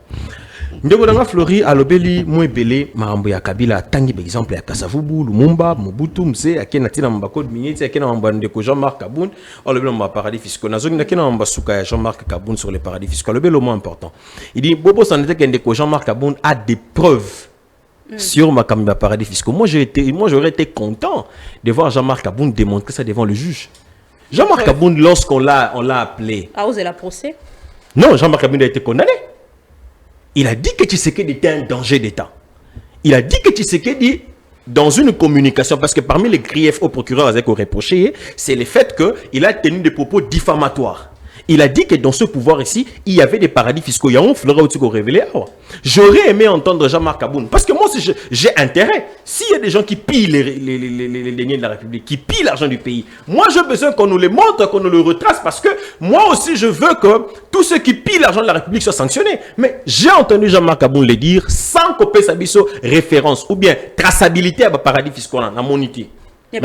ndeko danga Flori alobeli moebele makambo ya Kabila tangi par exemple ya Kasavubu Lumumba Mobutu Mse akena tina mbako minyeti akena mamba ndeko Jean-Marc Kaboun alobeli mamba paradis fiscaux nazoki nakena mamba suka ya Jean-Marc Kaboun sur les paradis fiscaux alobeli le moins important il dit bobo sanete que ndeko Jean-Marc Kaboun a des preuves sur makambo ya paradis fiscaux. Moi j'aurais été content de voir Jean-Marc Kaboun démontrer ça devant le juge. Jean-Marc Kaboun lorsqu'on l'a appelé à oser la procès. Non, Jean-Marc Kaboun a été condamné. Il a dit que Tshisekedi était un danger d'État. Il a dit que Tshisekedi, dans une communication, parce que parmi les griefs au procureur avec reproché, c'est le fait qu'il a tenu des propos diffamatoires. Il a dit que dans ce pouvoir ici, il y avait des paradis fiscaux. Il y a un fleur au-dessus qu'on révélait. J'aurais aimé entendre Jean-Marc Aboun. Parce que moi, j'ai intérêt. S'il y a des gens qui pillent les deniers de la République, qui pillent l'argent du pays, moi, j'ai besoin qu'on nous les montre, qu'on nous le retrace. Parce que moi aussi, je veux que tous ceux qui pillent l'argent de la République soient sanctionnés. Mais j'ai entendu Jean-Marc Aboun le dire sans couper sa référence ou bien traçabilité à paradis fiscaux dans mon unité. Non,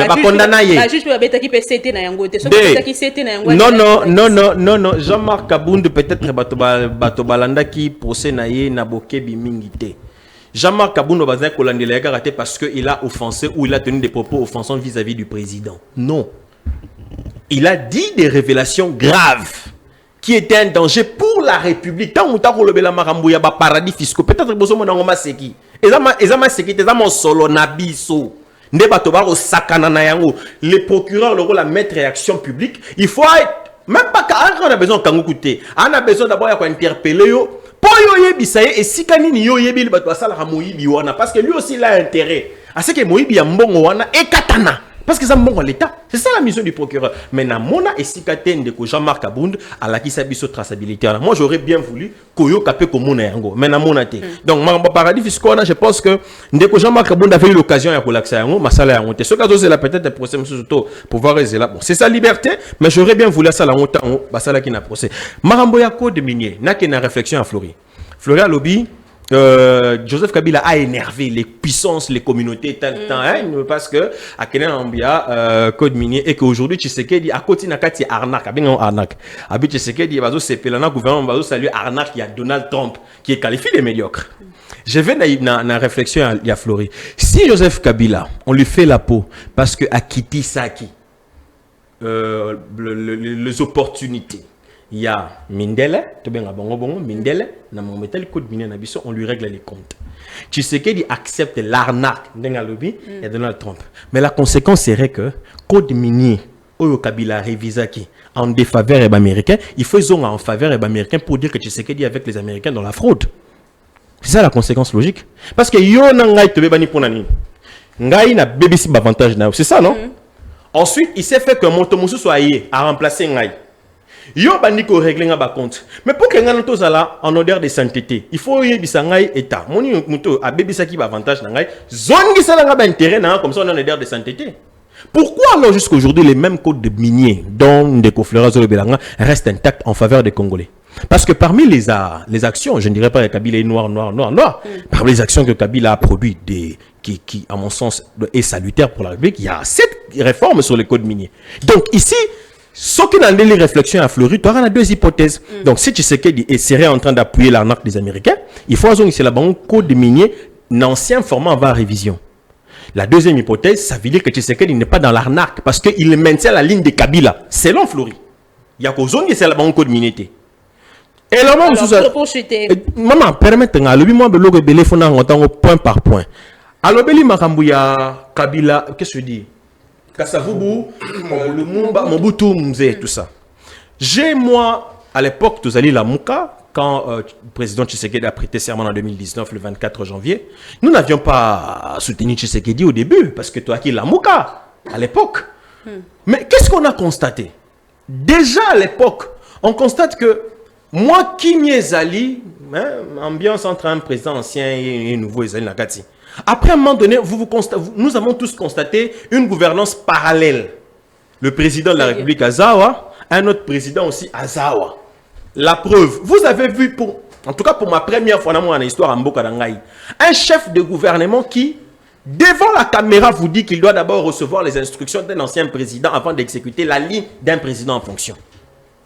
Jean-Marc Kabound peut-être Batobalanda qui procès naïe Naboke Bimingite. Jean-Marc Kabound va Kolandela raté parce qu'il a offensé ou il a tenu des propos offensants vis-à-vis du président. Non. Il a dit des révélations graves qui étaient un danger pour la République. Tant que le Bela Marambouya paradis fiscaux, peut-être que vous avez un seki. Ezama seki, ezama solo nabiso. Les procureurs, le rôle à mettre réaction publique, il faut être, même pas qu'on a besoin de Kangoukouté, on a besoin d'abord d'interpeller pour yoyebisaye et si kanini yoyebi le bateau sala Moïbi wana parce que lui aussi il a intérêt à ce que Moïbi a mbongo wana et katana parce que ça mbongo l'état. C'est ça la mission du procureur. Mais na mona et si katende ko Jean-Marc Abound à la qui s'abisso traçabilité. Moi j'aurais bien voulu koyo kapé komona yango. Mais na mona te. Donc ma paradis fiscal je pense que ndeko Jean-Marc Abound avait eu l'occasion ya kolaksa yango masala yango te. Ce cas c'est la peut-être un procès surtout pouvoir là. Bon, c'est sa liberté mais j'aurais bien voulu ça la honte basala qui na procès. Marambo ya code minier na qui na réflexion à Flori. Flori a lobby Joseph Kabila a énervé les puissances, les communautés tant parce que à Kenya Ambia code minier et qu'aujourd'hui Tshisekedi à côté nakati arnaque arnaque abi Tshisekedi bazo sepelana gouvernement bazo saluer arnaque il y a Donald Trump qui est qualifié de médiocre. Je vais na réflexion il y a Flori. Si Joseph Kabila on lui fait la peau parce que a quitté Saki les opportunités. Il y a Mindele, Mindele, on lui règle les comptes. Tu sais qu'il accepte l'arnaque de Donald Trump. Mais la conséquence serait que code minier, Oyo Kabila révisaki en défaveur des Américains, il faut en faveur des Américains pour dire que tu sais qu'il y a avec les Américains dans la fraude. C'est ça la conséquence logique. Parce que yo nangai te bebani ponani. Ngai na BBC avantage na. C'est ça non? Ensuite, il s'est fait que Montomosu soit à remplacer Ngai. Yo bandiko régler nga ba compte mais pour que ngana tozala en odeur de sainteté il faut yebisa ngai état moni muto abebisa ki ba avantage na ngai zongi sala nga ba intérêt na comme ça on est en odeur de sainteté. Pourquoi alors jusqu'à aujourd'hui les mêmes codes de miniers dont Ndeko Flora Zolobelanga restent intacts en faveur des Congolais? Parce que parmi les actions, je ne dirais pas que Kabila est noir, parmi les actions que Kabila a produites qui à mon sens est salutaire pour la République, il y a 7 réformes sur les codes miniers. Donc ici ce qui dans les réflexions à Floride, tu auras deux hypothèses. Donc, si tu sais qu'il serait en train d'appuyer l'arnaque des Américains, il faut que c'est là-bas un code minier, l'ancien format va à révision. La deuxième hypothèse, ça veut dire que tu sais qu'il n'est pas dans l'arnaque parce qu'il maintient la ligne de Kabila. Selon Floride. Il y a qu'aux zones qui c'est là-bas un code minier. Et là, maman, permettez-moi, le moi, le téléphone en point par point. Alors, Beli Makambouya, Kabila, qu'est-ce que je dis? Kassavubu, le Mumba, Mobutu, Mzé, tout ça. J'ai, moi, à l'époque, tous allés la Mouka, quand le président Tshisekedi a prêté serment en 2019, le 24 janvier, nous n'avions pas soutenu Tshisekedi au début, parce que toi qui la Mouka, à l'époque. Mais qu'est-ce qu'on a constaté? Déjà à l'époque, on constate que moi qui m'y allé, ambiance entre un président ancien et un nouveau Ezali Nakati. Après, à un moment donné, nous avons tous constaté une gouvernance parallèle. Le président de la République Azawa, un autre président aussi Azawa. La preuve, vous avez vu, en tout cas pour ma première fois dans mon histoire en Mboka Dangaï, un chef de gouvernement qui, devant la caméra, vous dit qu'il doit d'abord recevoir les instructions d'un ancien président avant d'exécuter la ligne d'un président en fonction.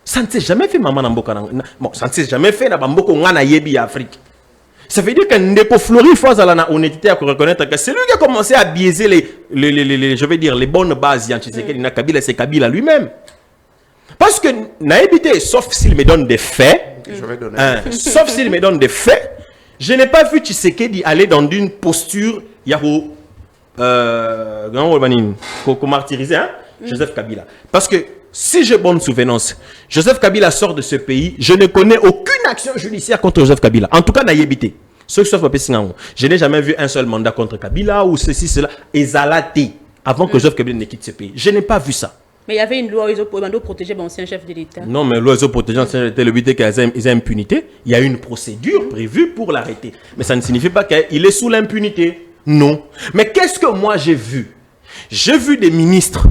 Ça ne s'est jamais fait, maman Mboka Dangaï. Bon, ça ne s'est jamais fait dans Mboka Ngana Yebi Afrique. Ça veut dire que Ndeko Flori, il faut avoir honnêteté à reconnaître que c'est lui qui a commencé à biaiser les bonnes bases. Kabila, c'est Kabila lui-même. Parce que Naïbité, sauf s'il me donne des faits, sauf s'il me donne des faits, je n'ai pas vu Tshisekedi aller dans une posture martyriser Joseph Kabila. Parce que si j'ai bonne souvenance, Joseph Kabila sort de ce pays, je ne connais aucune action judiciaire contre Joseph Kabila. En tout cas, Naïbité. Je n'ai jamais vu un seul mandat contre Kabila ou ceci, cela. Ezalate, avant que Joseph Kabila ne quitte ce pays. Je n'ai pas vu ça. Mais il y avait une loi où ils ont protégé l'ancien chef de l'État. Non, mais loi ils ont protégé l'ancien chef de l'État, le but est qu'ils aient impunité. Il y a une procédure prévue pour l'arrêter. Mais ça ne signifie pas qu'il est sous l'impunité. Non. Mais qu'est-ce que moi j'ai vu? J'ai vu des ministres,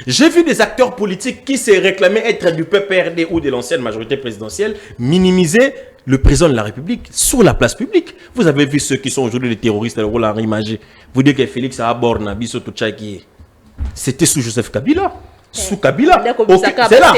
j'ai vu des acteurs politiques qui se réclamaient être du PPRD ou de l'ancienne majorité présidentielle minimiser le président de la République sur la place publique. Vous avez vu ceux qui sont aujourd'hui les terroristes, le rôle Henri Magé. Vous dites que Félix Aborna, c'était sous Joseph Kabila. Sous Kabila. C'est là.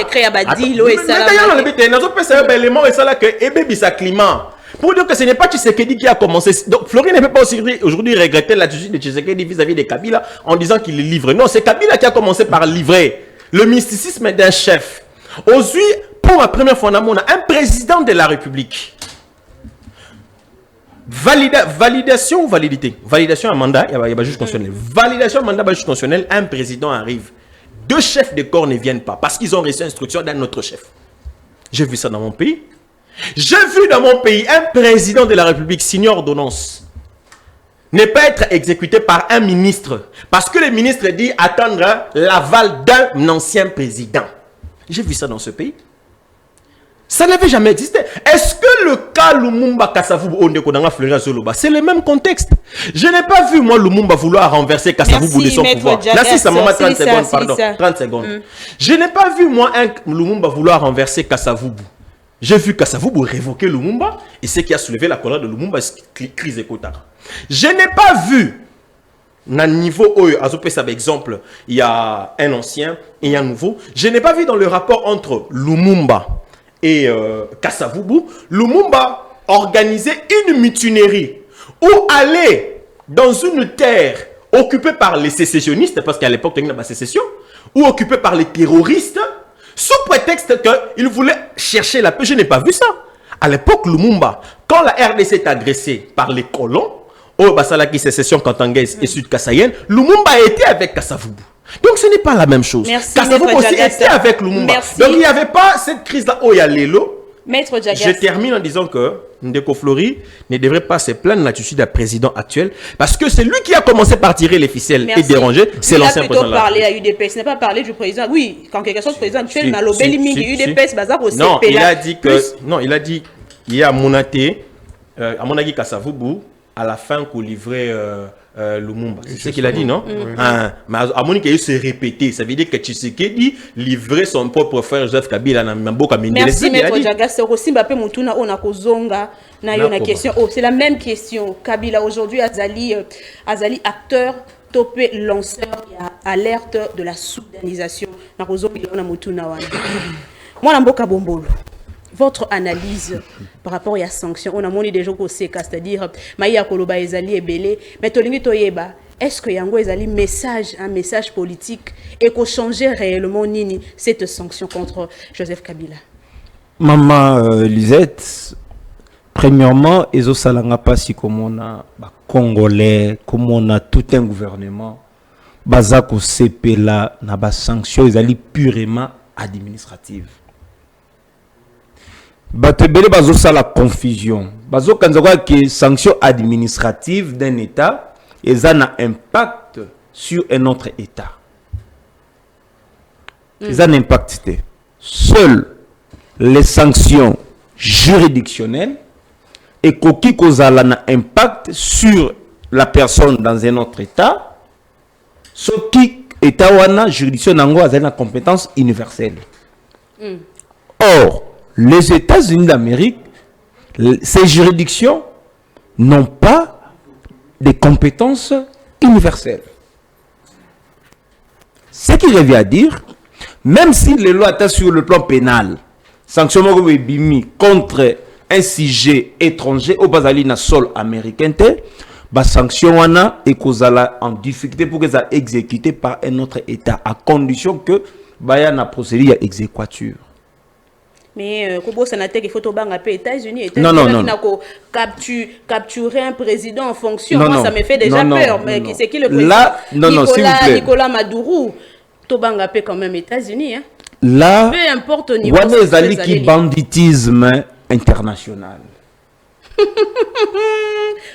Pour dire que ce n'est pas Tshisekedi qui a commencé. Donc Florine ne peut pas aujourd'hui regretter l'attitude de Tshisekedi vis-à-vis de Kabila en disant qu'il est livré. Non, c'est Kabila qui a commencé par livrer le mysticisme d'un chef. Aujourd'hui, pour la première fois, on a un président de la République. Validation ou validité? Validation à mandat, il y a juge constitutionnel. Validation à mandat, juge constitutionnel, un président arrive. 2 chefs de corps ne viennent pas parce qu'ils ont reçu instruction d'un autre chef. J'ai vu ça dans mon pays. J'ai vu dans mon pays un président de la République signer ordonnance ne pas être exécuté par un ministre parce que le ministre dit attendre l'aval d'un ancien président. J'ai vu ça dans ce pays. Ça n'avait jamais existé. Est-ce que le cas Lumumba Kasavubu Ondekodanga Florina Zoloba, c'est le même contexte? Je n'ai pas vu, moi, Lumumba vouloir renverser Kasavubu de son pouvoir. Là, si ça m'a 30 secondes, pardon. 30 secondes. Je n'ai pas vu, moi, un Lumumba vouloir renverser Kasavubu. J'ai vu Kasavubu révoquer Lumumba et ce qui a soulevé la colère de Lumumba, crise Ekotara. Je n'ai pas vu, à niveau par exemple, il y a un ancien et un nouveau. Je n'ai pas vu dans le rapport entre Lumumba et Kasavubu, Lumumba organisait une mutinerie ou aller dans une terre occupée par les sécessionnistes, parce qu'à l'époque, il y avait une sécession, ou occupée par les terroristes, sous prétexte qu'il voulait chercher la paix. Je n'ai pas vu ça. À l'époque, Lumumba, quand la RDC est agressée par les colons, au Basalaki sécession kantangaise et sud-kassaïenne, Lumumba était avec Kasavubu. Donc ce n'est pas la même chose. Kasavubu aussi était avec Lumumba. Merci. Donc il n'y avait pas cette crise-là. Oh, il y a Lélo. Maître Diagas. Je termine en disant que Ndeko Flori ne devrait pas se plaindre de l'attitude du président actuel parce que c'est lui qui a commencé par tirer les ficelles et déranger. C'est l'ancien président. Il a plutôt parlé à UDPS. Il n'a pas parlé du président. Oui, quand quelque chose du président actuel, UDPS, non, il a dit que. Non, il a dit il y a Monaté, à mon avis, Kasavubu, à la fin qu'on livrait Lumumba. C'est ce qu'il a dit, non? Mais à mon avis, il s'est répété. Ça veut dire que Tshisekedi livrait son propre frère Joseph Kabila dans Mamboka Mindele. Merci, Maître Diagas. C'est la même question. Kabila aujourd'hui, Azali acteur, topé lanceur, il y a alerte de la soudanisation. Moi, Mboka Bombolo. Votre analyse par rapport à la sanction, on a montré des gens c'est-à-dire Maïa Koloba Ezali et Belé, mais Tolingi Toyeba, est-ce que Yango Ezali un message politique et qu'on changeait réellement Nini cette sanction contre Joseph Kabila? Maman Lisette, premièrement, Ezo Salanga Pasi comme on a Congolais, comme on a tout un gouvernement, Bazako Sepela, na ba sanction Ezali purement administrative. Batebele bazo ça la confusion. Bazo kanzakwa que sanction administrative d'un État et ça a un impact sur un autre État. Ça n'a impact. Seules les sanctions juridictionnelles et qui cause un impact sur la personne dans un autre État. Ce qui État wana juridiction nango a une compétence universelle. Or les États-Unis d'Amérique, ces juridictions n'ont pas de compétences universelles. Ce qui revient à dire, même si les lois étaient sur le plan pénal, sanction contre un sujet étranger au Bazali na sol américain, la sanction est en difficulté pour qu'elle soit exécutée par un autre État, à condition que il na procédé à exéquature. Mais Kobo sénateur il faut aux États-Unis capturer un président en fonction. Moi ça me fait déjà peur. Mais c'est qui le président? Là, Nicolas Maduro, Tobanga paix quand même États-Unis. Hein. Là, peu importe au niveau. Qui banditisme international.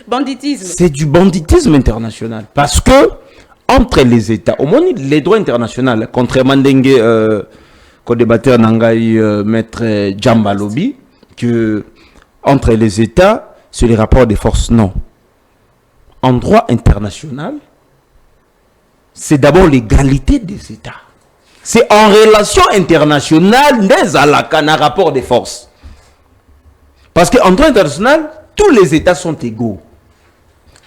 Banditisme. C'est du banditisme international parce que entre les États, au moins les droits internationaux, contrairement à co-débatteur Nangaï, maître Djambalobi, que entre les États, c'est les rapports de force. Non. En droit international, c'est d'abord l'égalité des États. C'est en relation internationale des alakana rapport de force. Parce qu'en droit international, tous les États sont égaux.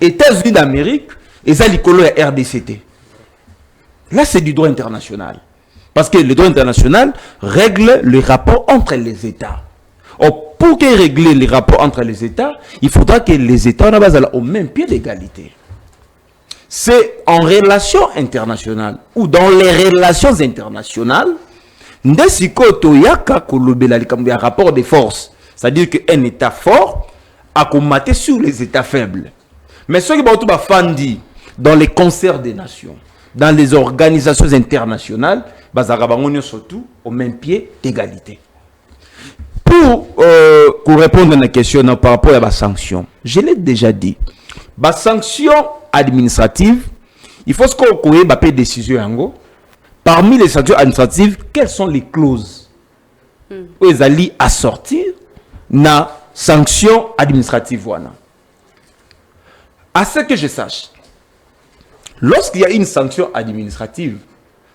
États-Unis d'Amérique, et ça, l'icolo est RDCT. Là, c'est du droit international. Parce que le droit international règle les rapports entre les États. Or, pour régler les rapports entre les États, il faudra que les États soient au même pied d'égalité. C'est en relation internationale ou dans les relations internationales, ndesikoto yaka kolobela likambo rapport de force. C'est-à-dire qu'un État fort a combattu sur les États faibles. Mais ceux qui sont fandi dans les concerts des nations, dans les organisations internationales, surtout au même pied d'égalité. Pour répondre à la question par rapport à la sanction, je l'ai déjà dit. La sanction administrative, il faut qu'on ait des décisions. Parmi les sanctions administratives, quelles sont les clauses où ils allaient assortir na sanction administrative? À ce que je sache, lorsqu'il y a une sanction administrative,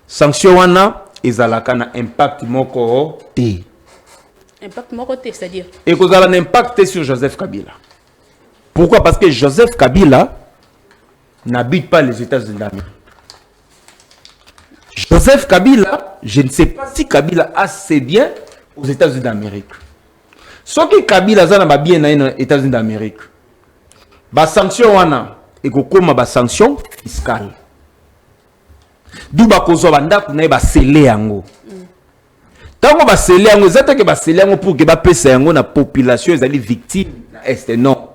sanction wana ezalaka na impact moko te. Impact moko te, c'est-à-dire? Et qu'on a un impact sur Joseph Kabila. Pourquoi? Parce que Joseph Kabila n'habite pas les États-Unis d'Amérique. Joseph Kabila, je ne sais pas si Kabila a ses biens aux États-Unis d'Amérique. Ce que Kabila a bien aux États-Unis d'Amérique, la sanction wana et comme ba sanction fiscale. D'où ba kozo banda kuna ba scellé yango. Tango ba scellé yango, zata ke ba scellé yango pour que ba pesa yango na population ezali victime na est non.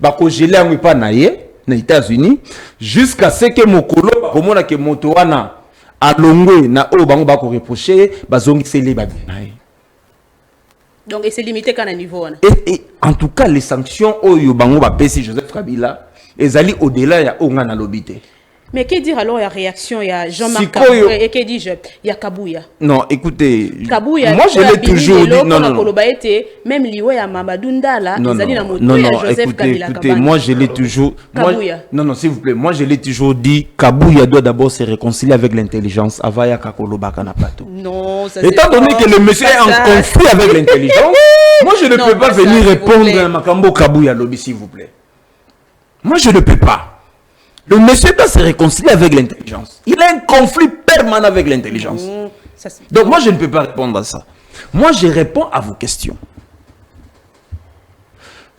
Ba ko gelé yango pa na ye na États-Unis jusqu'à ce que mokolo ba komona ke moto wana alongwe na o bango ba ko reprocher ba zongi scellé ba bien. Donc, c'est limité qu'à un niveau. Et en tout cas, les sanctions au Yobango Bapesi Joseph Kabila, elles allaient au-delà, il y a Ongana Lobité. Mais que dire alors, il y a réaction, il y a Jean-Marc Kabouya, et que dis-je, il y a Kabouya. Non, écoutez, Kabouya, moi je l'ai toujours dit, non, même Liwe à Mamadunda, là, non, écoutez, moi je l'ai toujours, non, s'il vous plaît, moi je l'ai toujours dit, Kabouya doit d'abord se réconcilier avec l'intelligence, avant ya Kakoloba kana plateau. Non, ça étant donné que le monsieur est en conflit avec l'intelligence, moi je ne peux pas venir répondre à Makambo Kabouya Lobby, s'il vous plaît. Moi je ne peux pas. Le monsieur doit se réconcilier avec l'intelligence. Il a un conflit permanent avec l'intelligence. Donc moi, je ne peux pas répondre à ça. Moi, je réponds à vos questions.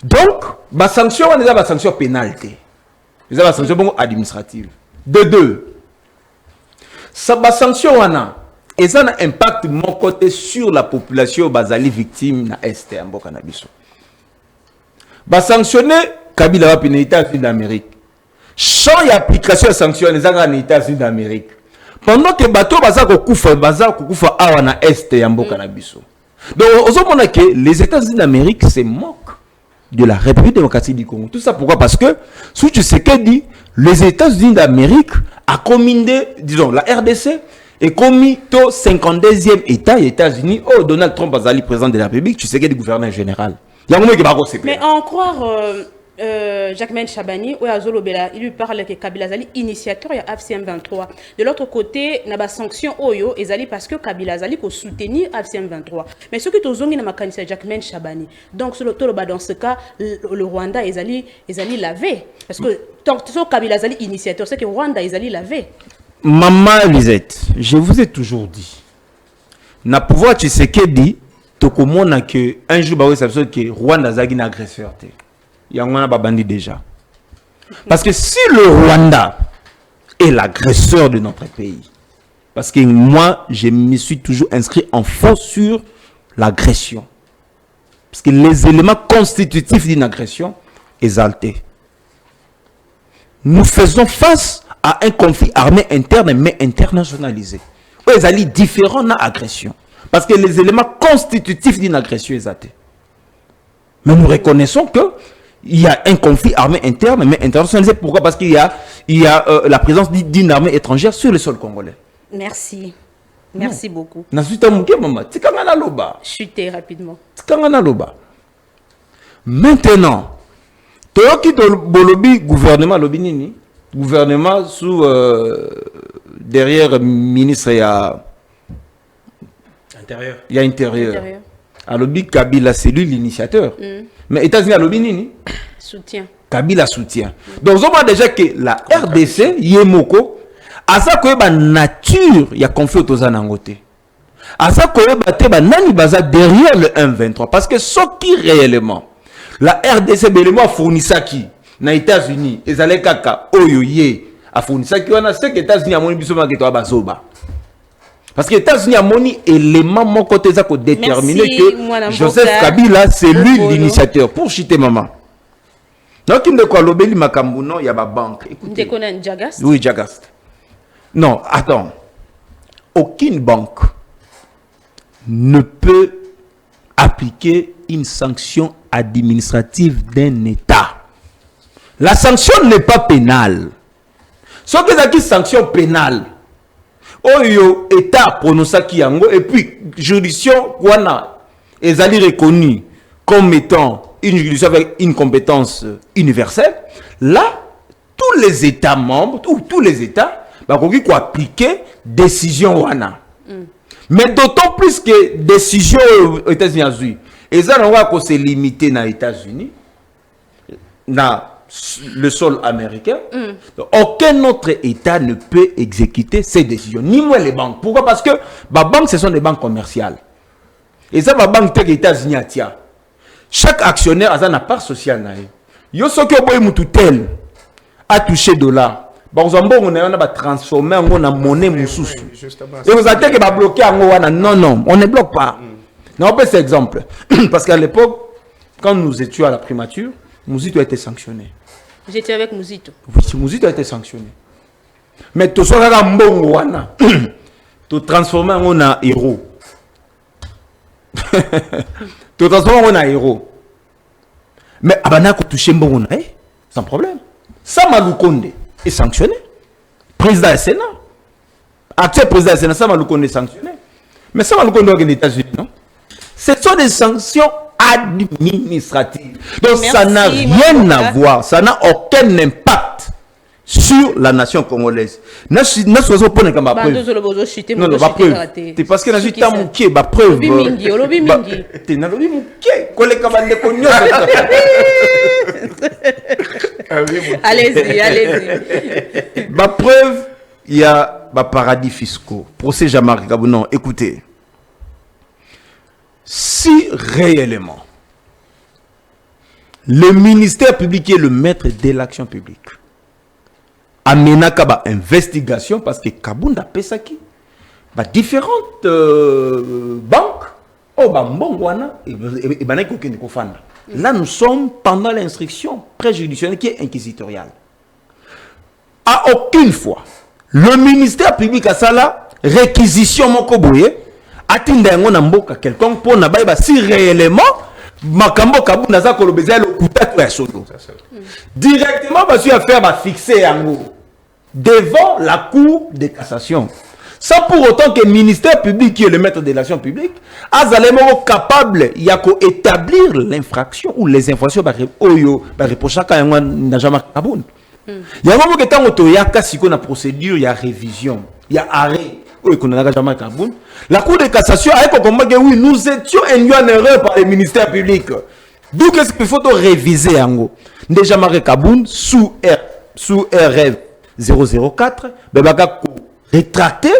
Donc, ma sanction, on a la sanction pénalité. On a la sanction administrative. De deux, ma sanction, on a et ça a un impact de mon côté sur la population basali victime na Est en Bokanabiso. Ma sanctionner Kabila va pénalité aux États-Unis. Champ et application de sanctions les États-Unis d'Amérique. Pendant que bateau bazar kokufa awa na est ya mboka na biso. Donc on que les États-Unis d'Amérique se moquent de la République démocratique du Congo. Tout ça pourquoi? Parce que sous tu sais que dit les États-Unis d'Amérique a commandé, disons la RDC est commis au 52e État des États-Unis. Oh, Donald Trump azali président de la République, tu sais que est gouverneur général. Mais en croire Jacquemain Chabani, il lui parle que Kabila Zali initiateur de AFCM 23. De l'autre côté, il y a des sanctions Oyo et Zali parce que Kabila Zali pour soutenir AFCM 23. Mais ce qui est zongi na makanisa Jacquemain Chabani. Donc dans ce cas, le Rwanda et Zali lavé parce que tant que Kabila Zali initiateur, c'est que Rwanda et Zali lavé. Maman Lisette, je vous ai toujours dit. Na pouvoir tu sais que dit tokomona que un jour ba ça que Rwanda Zagi na agresseur. Il y a un bandit déjà. Parce que si le Rwanda est l'agresseur de notre pays, parce que moi, je me suis toujours inscrit en fond sur l'agression. Parce que les éléments constitutifs d'une agression exaltés. Nous faisons face à un conflit armé interne mais internationalisé. Ils allaient différents dans l'agression. Parce que les éléments constitutifs d'une agression exaltée. Mais nous reconnaissons que il y a un conflit armé interne, mais internationalisé. Pourquoi? Parce qu'il y a la présence d'une armée étrangère sur le sol congolais. Merci. Merci beaucoup. Chuter rapidement. Maintenant, Toyoki Bolobi, gouvernement Lobinini, gouvernement sous derrière ministre il y a intérieur. À Lobi Kabila, c'est lui l'initiateur. Mais États-Unis à Lobinini soutien. Kabila soutient. Donc on voit déjà que la RDC Yemoko à ça que la nature il y a conflit aux anangoté. À ça que ba nani baza derrière le 1-23 parce que ce qui réellement la RDC belemo fournit ça qui na États-Unis ezale kaka oyoye a fournit ça qui on a ce que États-Unis a moni biso ma keto bazoba. Parce que les États-Unis ont un élément mon côté ça pour déterminer que Joseph Kabila c'est lui l'initiateur pour chiter maman. Donc il me quoi l'obéli makambu non il y a ma banque. Écoutez. Jagast. Oui Jagast. Non attends. Aucune banque ne peut appliquer une sanction administrative d'un État. La sanction n'est pas pénale. Ce qui est une sanction pénale. Oyo État prononce qui yango et puis juridiction wana ezali reconnu comme étant une juridiction avec une compétence universelle. Là, tous les États membres, tous les États, bah ko appliquer décision wana. Mais d'autant plus que décision aux États-Unis, et ça on va se limiter dans les États-Unis, dans le sol américain. Donc, aucun autre État ne peut exécuter ces décisions, ni moins les banques. Pourquoi? Parce que les banques, ce sont des banques commerciales. Et ça, les banques des États-Unis, chaque actionnaire a une part sociale. Yo ce que vous tel a touché $. On a transformé en monnaie moussous. Et vous avez que bloquer en non, on ne bloque pas. Non, on peut cet exemple. Parce qu'à l'époque, quand nous étions à la primature, Mouzito a été sanctionné. J'étais avec Mouzito. Oui, Mouzito a été sanctionné. Mais tout ça, c'est un bon wana. Tu transformer en héros. Tu transformer en héros. Mais Abana ko touché bon sans problème. Samalou Konde est sanctionné. Président du Sénat. Actuel président du Sénat, Samalou Konde est sanctionné. Mais Samalou Konde est aux États-Unis, non? Ce sont des sanctions administratives. Donc ça n'a rien à voir, ça n'a aucun impact sur la nation congolaise. Non, non, c'est parce que la justice est ma preuve. Allez-y, allez-y. Ma preuve, il y a des paradis fiscaux. Procès Jean-Marc Kabounon, écoutez. Si réellement le ministère public est le maître de l'action publique, amena kaba investigation parce que Kabunda Pesaki, différentes banques, là nous sommes pendant l'instruction préjudicielle qui est inquisitoriale. À aucune fois, le ministère public a ça là, réquisition Mokoboye, atteindre un mboka quelconque pour n'abaïba si réellement makambo Kabunda za kolobeza le kutatu ya solo. Directement parce qu'il a faire fixer en devant la cour de cassation. Sans pour autant que le ministère public qui est le maître de l'action publique a capable d'établir l'infraction ou les infractions reprochées à Najama Kabunda. Il y a un moment que tant il y a une procédure, il y a révision, il y a arrêt. La Cour de cassation a compris que oui, nous étions induits en erreur par le ministère public. D'où qu'est-ce qu'il faut réviser en gros. Déjà Maré Kaboun sous RF 004, rétracté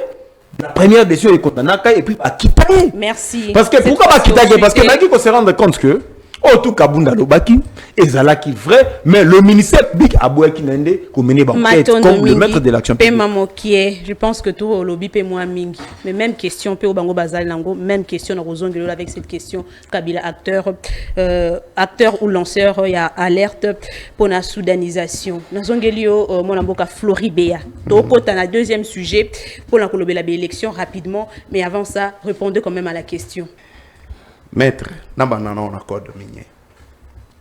la première décision de Kontanaka et puis quitter. Merci. Parce que pourquoi pas quitter? Parce que qu'on se rendre compte que tout Kabunda Lobaki et Zalaki vrai, mais le ministère public a beau qui n'ende comme le maître de l'action publique. Je pense que tout le lobby peut moins mingi. Mais même question pe au bango bazal nango, même question dans Rosongelo avec cette question Kabila acteur ou lanceur il y a alerte pour la soudanisation. Nazongelio mon amboka Floribea. Donc on a deuxième sujet pour la kolobela élection rapidement, mais avant ça, répondez quand même à la question. Maître, on a accord de minier.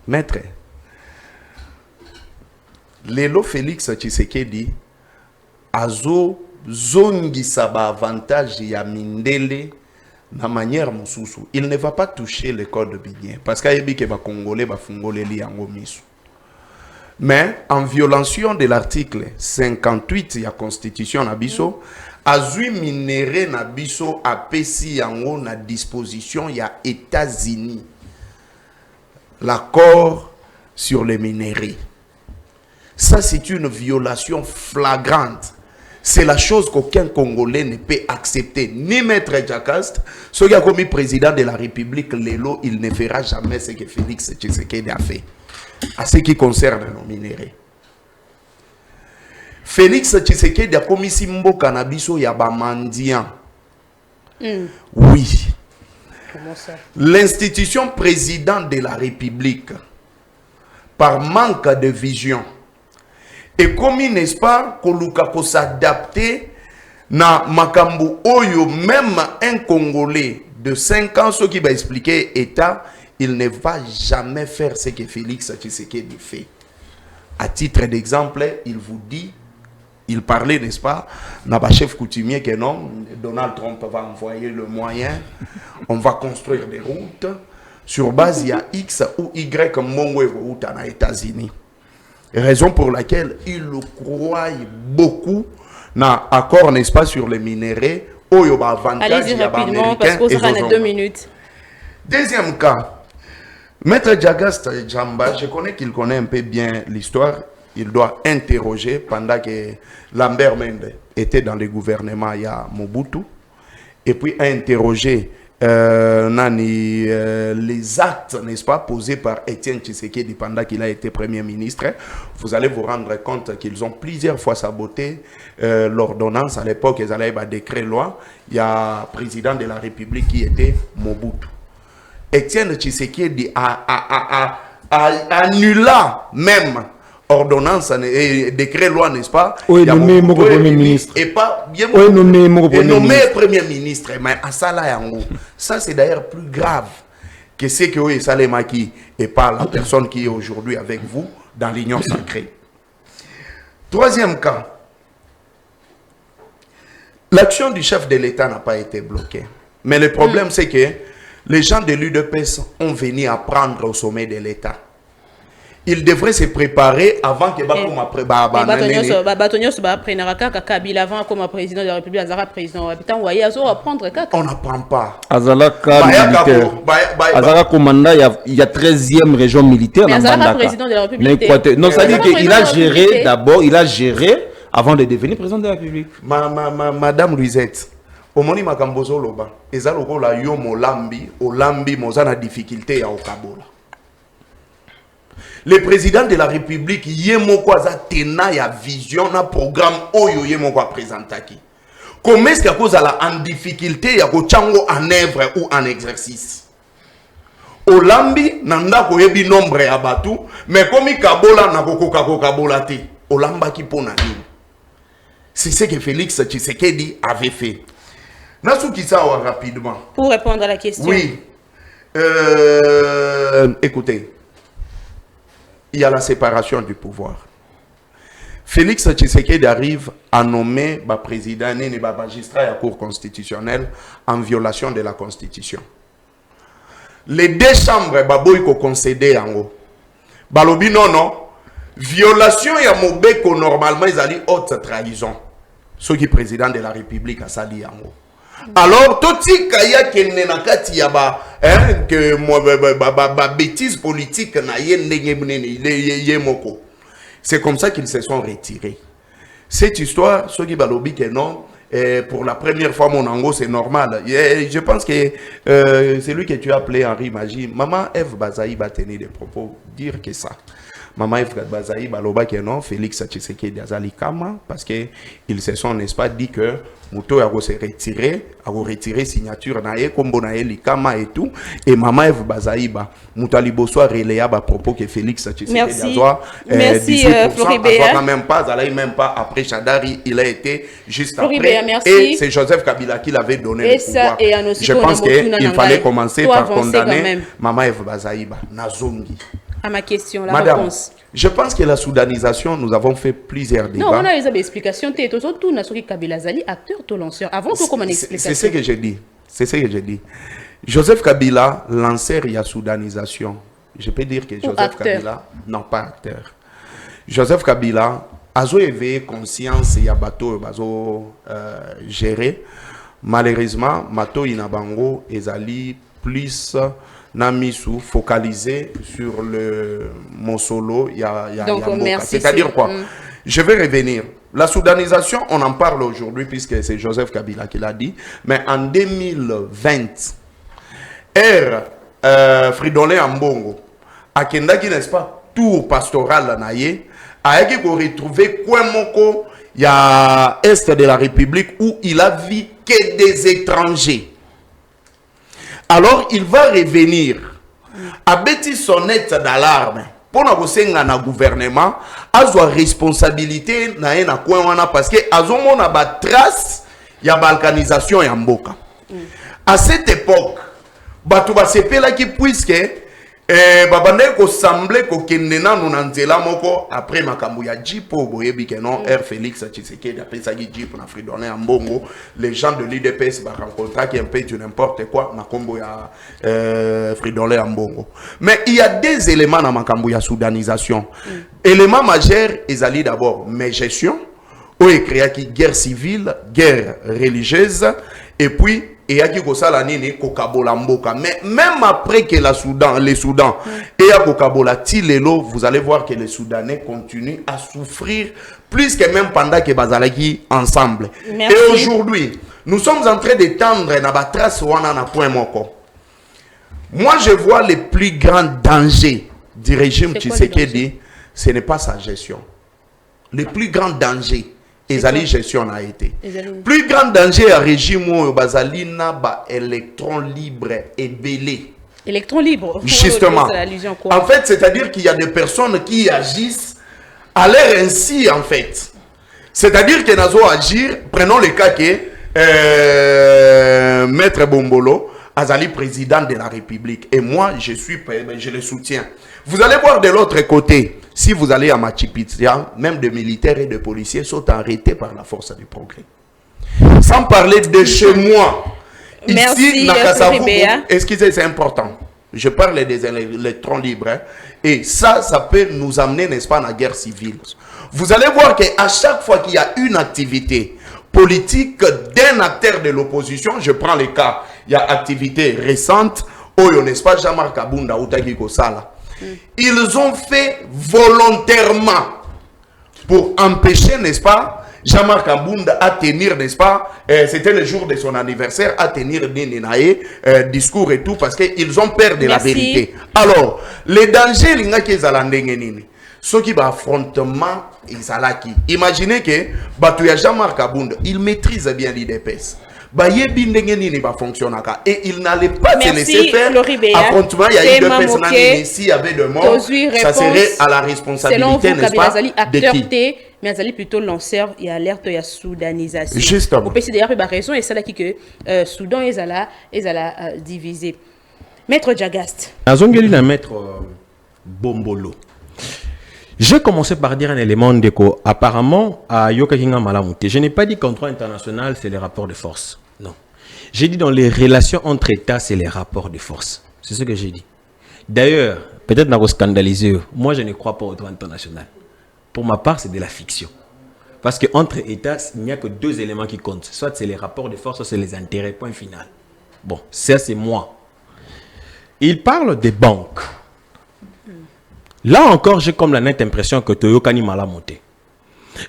Maître, Lelo Félix Tshisekedi azo zongisa ba avantage ya mindele na manière mususu. Il ne va pas toucher le code binier parce qu'il que ba Congolais ba fungole li yango misu. Mais en violation de l'article 58 de la Constitution na biso, azui minéré na biso apesi yango na disposition ya États-Unis. L'accord sur les minéraux. Ça, c'est une violation flagrante. C'est la chose qu'aucun Congolais ne peut accepter. Ni Maître Jakast, ce qui a commis président de la République, Lelo, il ne fera jamais ce que Félix Tshisekedi a fait. À ce qui concerne nos minéraux. Félix Tshisekedi a commis Simbo Cannabiso Yabamandian. Oui. Comment ça? L'institution président de la République, par manque de vision, et comme n'est-ce pas, qu'on s'adapter na makambu oyo, même un Congolais de 5 ans, ce qui va expliquer État, il ne va jamais faire ce que Félix Tshisekedi fait. À titre d'exemple, il vous dit, il parlait, n'est-ce pas, n'a pas chef coutumier que non, Donald Trump va envoyer le moyen, on va construire des routes, sur base il y a X ou Y mongo route aux États-Unis. Raison pour laquelle il croit beaucoup dans l'accord, n'est-ce pas, sur les minéraux. Allez-y rapidement parce qu'on sera à 2 minutes. Deuxième cas, Maître Jagast Djamba, je connais qu'il connaît un peu bien l'histoire. Il doit interroger pendant que Lambert Mende était dans le gouvernement, il y a Mobutu, et puis interroger les actes, n'est-ce pas, posés par Étienne Tshisekedi pendant qu'il a été Premier ministre. Vous allez vous rendre compte qu'ils ont plusieurs fois saboté l'ordonnance. À l'époque, ils allaient un décret loi. Il y a le président de la République qui était Mobutu. Étienne Tshisekedi a annula même ordonnance et décret loi, n'est-ce pas? Oui, nommé mon Premier ministre. Et pas bien nommé Premier ministre. Mais à ça là, ça c'est d'ailleurs plus grave que ce que oui, Salemaki et pas la personne qui est aujourd'hui avec vous dans l'union sacrée. Troisième cas, l'action du chef de l'État n'a pas été bloquée. Mais le problème c'est que les gens de l'UDPS ont venu apprendre au sommet de l'État. Il devrait se préparer avant que Bakoma avant comme président de la République, Azara président. On n'apprend pas. Azalaka militaire. Azara commandant, il y a 13e région militaire. Mais Azara président de la République. Non, ça dit qu'il a géré d'abord, il a géré avant de devenir président de la République. Madame Luisette, au moni makambozo loba, ezaloko la yo olambi mozana difficulté à Okabola. Le président de la République, yemoko aza tena ya vision na programme oyo yemoko a présentaki. Comment est-ce qu'il y a en difficulté ya ko chango en œuvre ou en exercice? Olambi nanda ko yebi nombre ya batu, mais comme kabola na ko kabola te. Olamba ki pona ni. C'est ce que Félix Tshisekedi avait fait. Nasuki sawa rapidement. Pour répondre à la question. Oui. Écoutez. Il y a la séparation du pouvoir. Félix Tshisekedi arrive à nommer le président et le magistrat de la Cour constitutionnelle en violation de la Constitution. Les deux chambres baboy ko concédé en haut. Balobi non. Violation ya mobeko normalement ils allaient haute trahison. Ce qui est président de la République a sali en haut. Alors, tout ce qui a bêtise politique, c'est comme ça qu'ils se sont retirés. Cette histoire, ceux qui balobi que non, pour la première fois, mon ango, c'est normal. Je pense que c'est lui que tu as appelé Henri Magie. Maman Eve Bazaï va tenir des propos, dire que ça. Maman Eve Bazaï baloba que non, Félix Tshisekedi azali kama, parce qu'ils se sont, n'est-ce pas, dit que Mouto a retiré signature na ye kombo na ye likama et tout, et Maman Eve Bazaï ba Moutali Bosoa reléa ba propos que Félix Tshisekedi azwa 18%, même pas après Chadari, il a été juste après, et c'est Joseph Kabila qui l'avait donné le pouvoir. Je pense qu'il fallait commencer par condamner Maman Eve Bazaï ba Nazongi. À ma question, la Madame, réponse. je pense que la soudanisation, nous avons fait plusieurs débats. Non, on a des explications. Tu es tout Kabila Zali, acteur, tout lanceur. Avant que comme explication. C'est ce que j'ai dit. C'est ce que j'ai dit. Joseph Kabila, lanceur, il y a soudanisation. Je peux dire que Joseph Kabila, non pas acteur. Joseph Kabila, a éveillé conscience, il y a bateau, géré. Malheureusement, Mato Inabango et Zali plus Namisu focalisé sur le Mosolo. Donc, merci. C'est-à-dire quoi? Je vais revenir. La soudanisation, on en parle aujourd'hui puisque c'est Joseph Kabila qui l'a dit. Mais en 2020, Fridolin Ambongo, à Kendaki, n'est-ce pas, tour pastoral naïe, a été retrouvé Kouemoko, il y a Est de la République où il a vu que des étrangers. Alors il va revenir à bêti sonnette d'alarme pour na gouvernement a sa responsabilité na Kouemana parce que azomo na ba trace ya balkanisation ya mboka. À cette époque, batu ba sepela ki puisque babande ko semblé ko kendena nunanzela moko après makambo ya jipo boyebi ke non R Félix Tshisekedi après ça qui jipo na Fridolin Ambongo les gens de l'IDPS ba rencontrer qui un peu du n'importe quoi na kombo ya Fridolin Ambongo. Mais il y a des éléments dans makambo ya soudanisation. Élément majeur ezali d'abord mes gestion ou écrit qui guerre civile, guerre religieuse et puis et à qui kosala nini kokabola mboka. Mais même après que les Soudans et à kokabola tilelo, vous allez voir que les Soudanais continuent à souffrir plus que même pendant que bazalaki ensemble. Merci. Et aujourd'hui, nous sommes en train d'étendre na batrace wana na point moko. Moi je vois les plus grands dangers du régime Tshisekedi, ce n'est pas sa gestion. Les plus grands dangers Ezali gestion a été. Plus grand danger à régime où Bazalina ba électron libre et belé. Électron libre. Justement. En fait, c'est-à-dire qu'il y a des personnes qui agissent à l'air ainsi, en fait. C'est-à-dire que Nazo agir, prenons le cas que Maître Bombolo, Azali président de la République. Et moi, je le soutiens. Vous allez voir de l'autre côté. Si vous allez à Machipizia, même des militaires et des policiers sont arrêtés par la force du progrès. Sans parler de chez moi. Merci, ici, excusez, c'est important. Je parle des électrons libres. Hein, et ça peut nous amener, n'est-ce pas, à la guerre civile. Vous allez voir qu'à chaque fois qu'il y a une activité politique d'un acteur de l'opposition, je prends le cas, il y a activité récente, n'est-ce pas, Jean-Marc Kabunda ou Taki Kosala. Ils ont fait volontairement pour empêcher, n'est-ce pas, Jean-Marc Kabunda à tenir, n'est-ce pas, c'était le jour de son anniversaire, à tenir discours et tout, parce qu'ils ont peur de la vérité. Alors, les dangers, ceux qui va affrontement, imaginez que Jean-Marc Kabunda, il maîtrise bien l'IDPS. Et il n'allait pas se laisser faire affrontement. Il y a eu deux personnes s'il y avait de morts, ça serait à la responsabilité, n'est-ce pas, de qui? Mais Azali plutôt lanceur et alerte à soudanisation. Justement. Au pays d'ailleurs il y a raison et c'est là que Soudan est divisé. Maître Jagast. Azongeli la maître Bombolo. J'ai commencé par dire un élément d'écho. Apparemment, à Yokakinga Malamouté, je n'ai pas dit qu'en droit international, c'est les rapports de force. Non. J'ai dit dans les relations entre États, c'est les rapports de force. C'est ce que j'ai dit. D'ailleurs, peut-être n'a pas scandalisé. Moi, je ne crois pas au droit international. Pour ma part, c'est de la fiction. Parce qu'entre États, il n'y a que deux éléments qui comptent. Soit c'est les rapports de force, soit c'est les intérêts. Point final. Bon, ça c'est moi. Il parle des banques. Là encore, j'ai comme la nette impression que Toyokani m'a monté.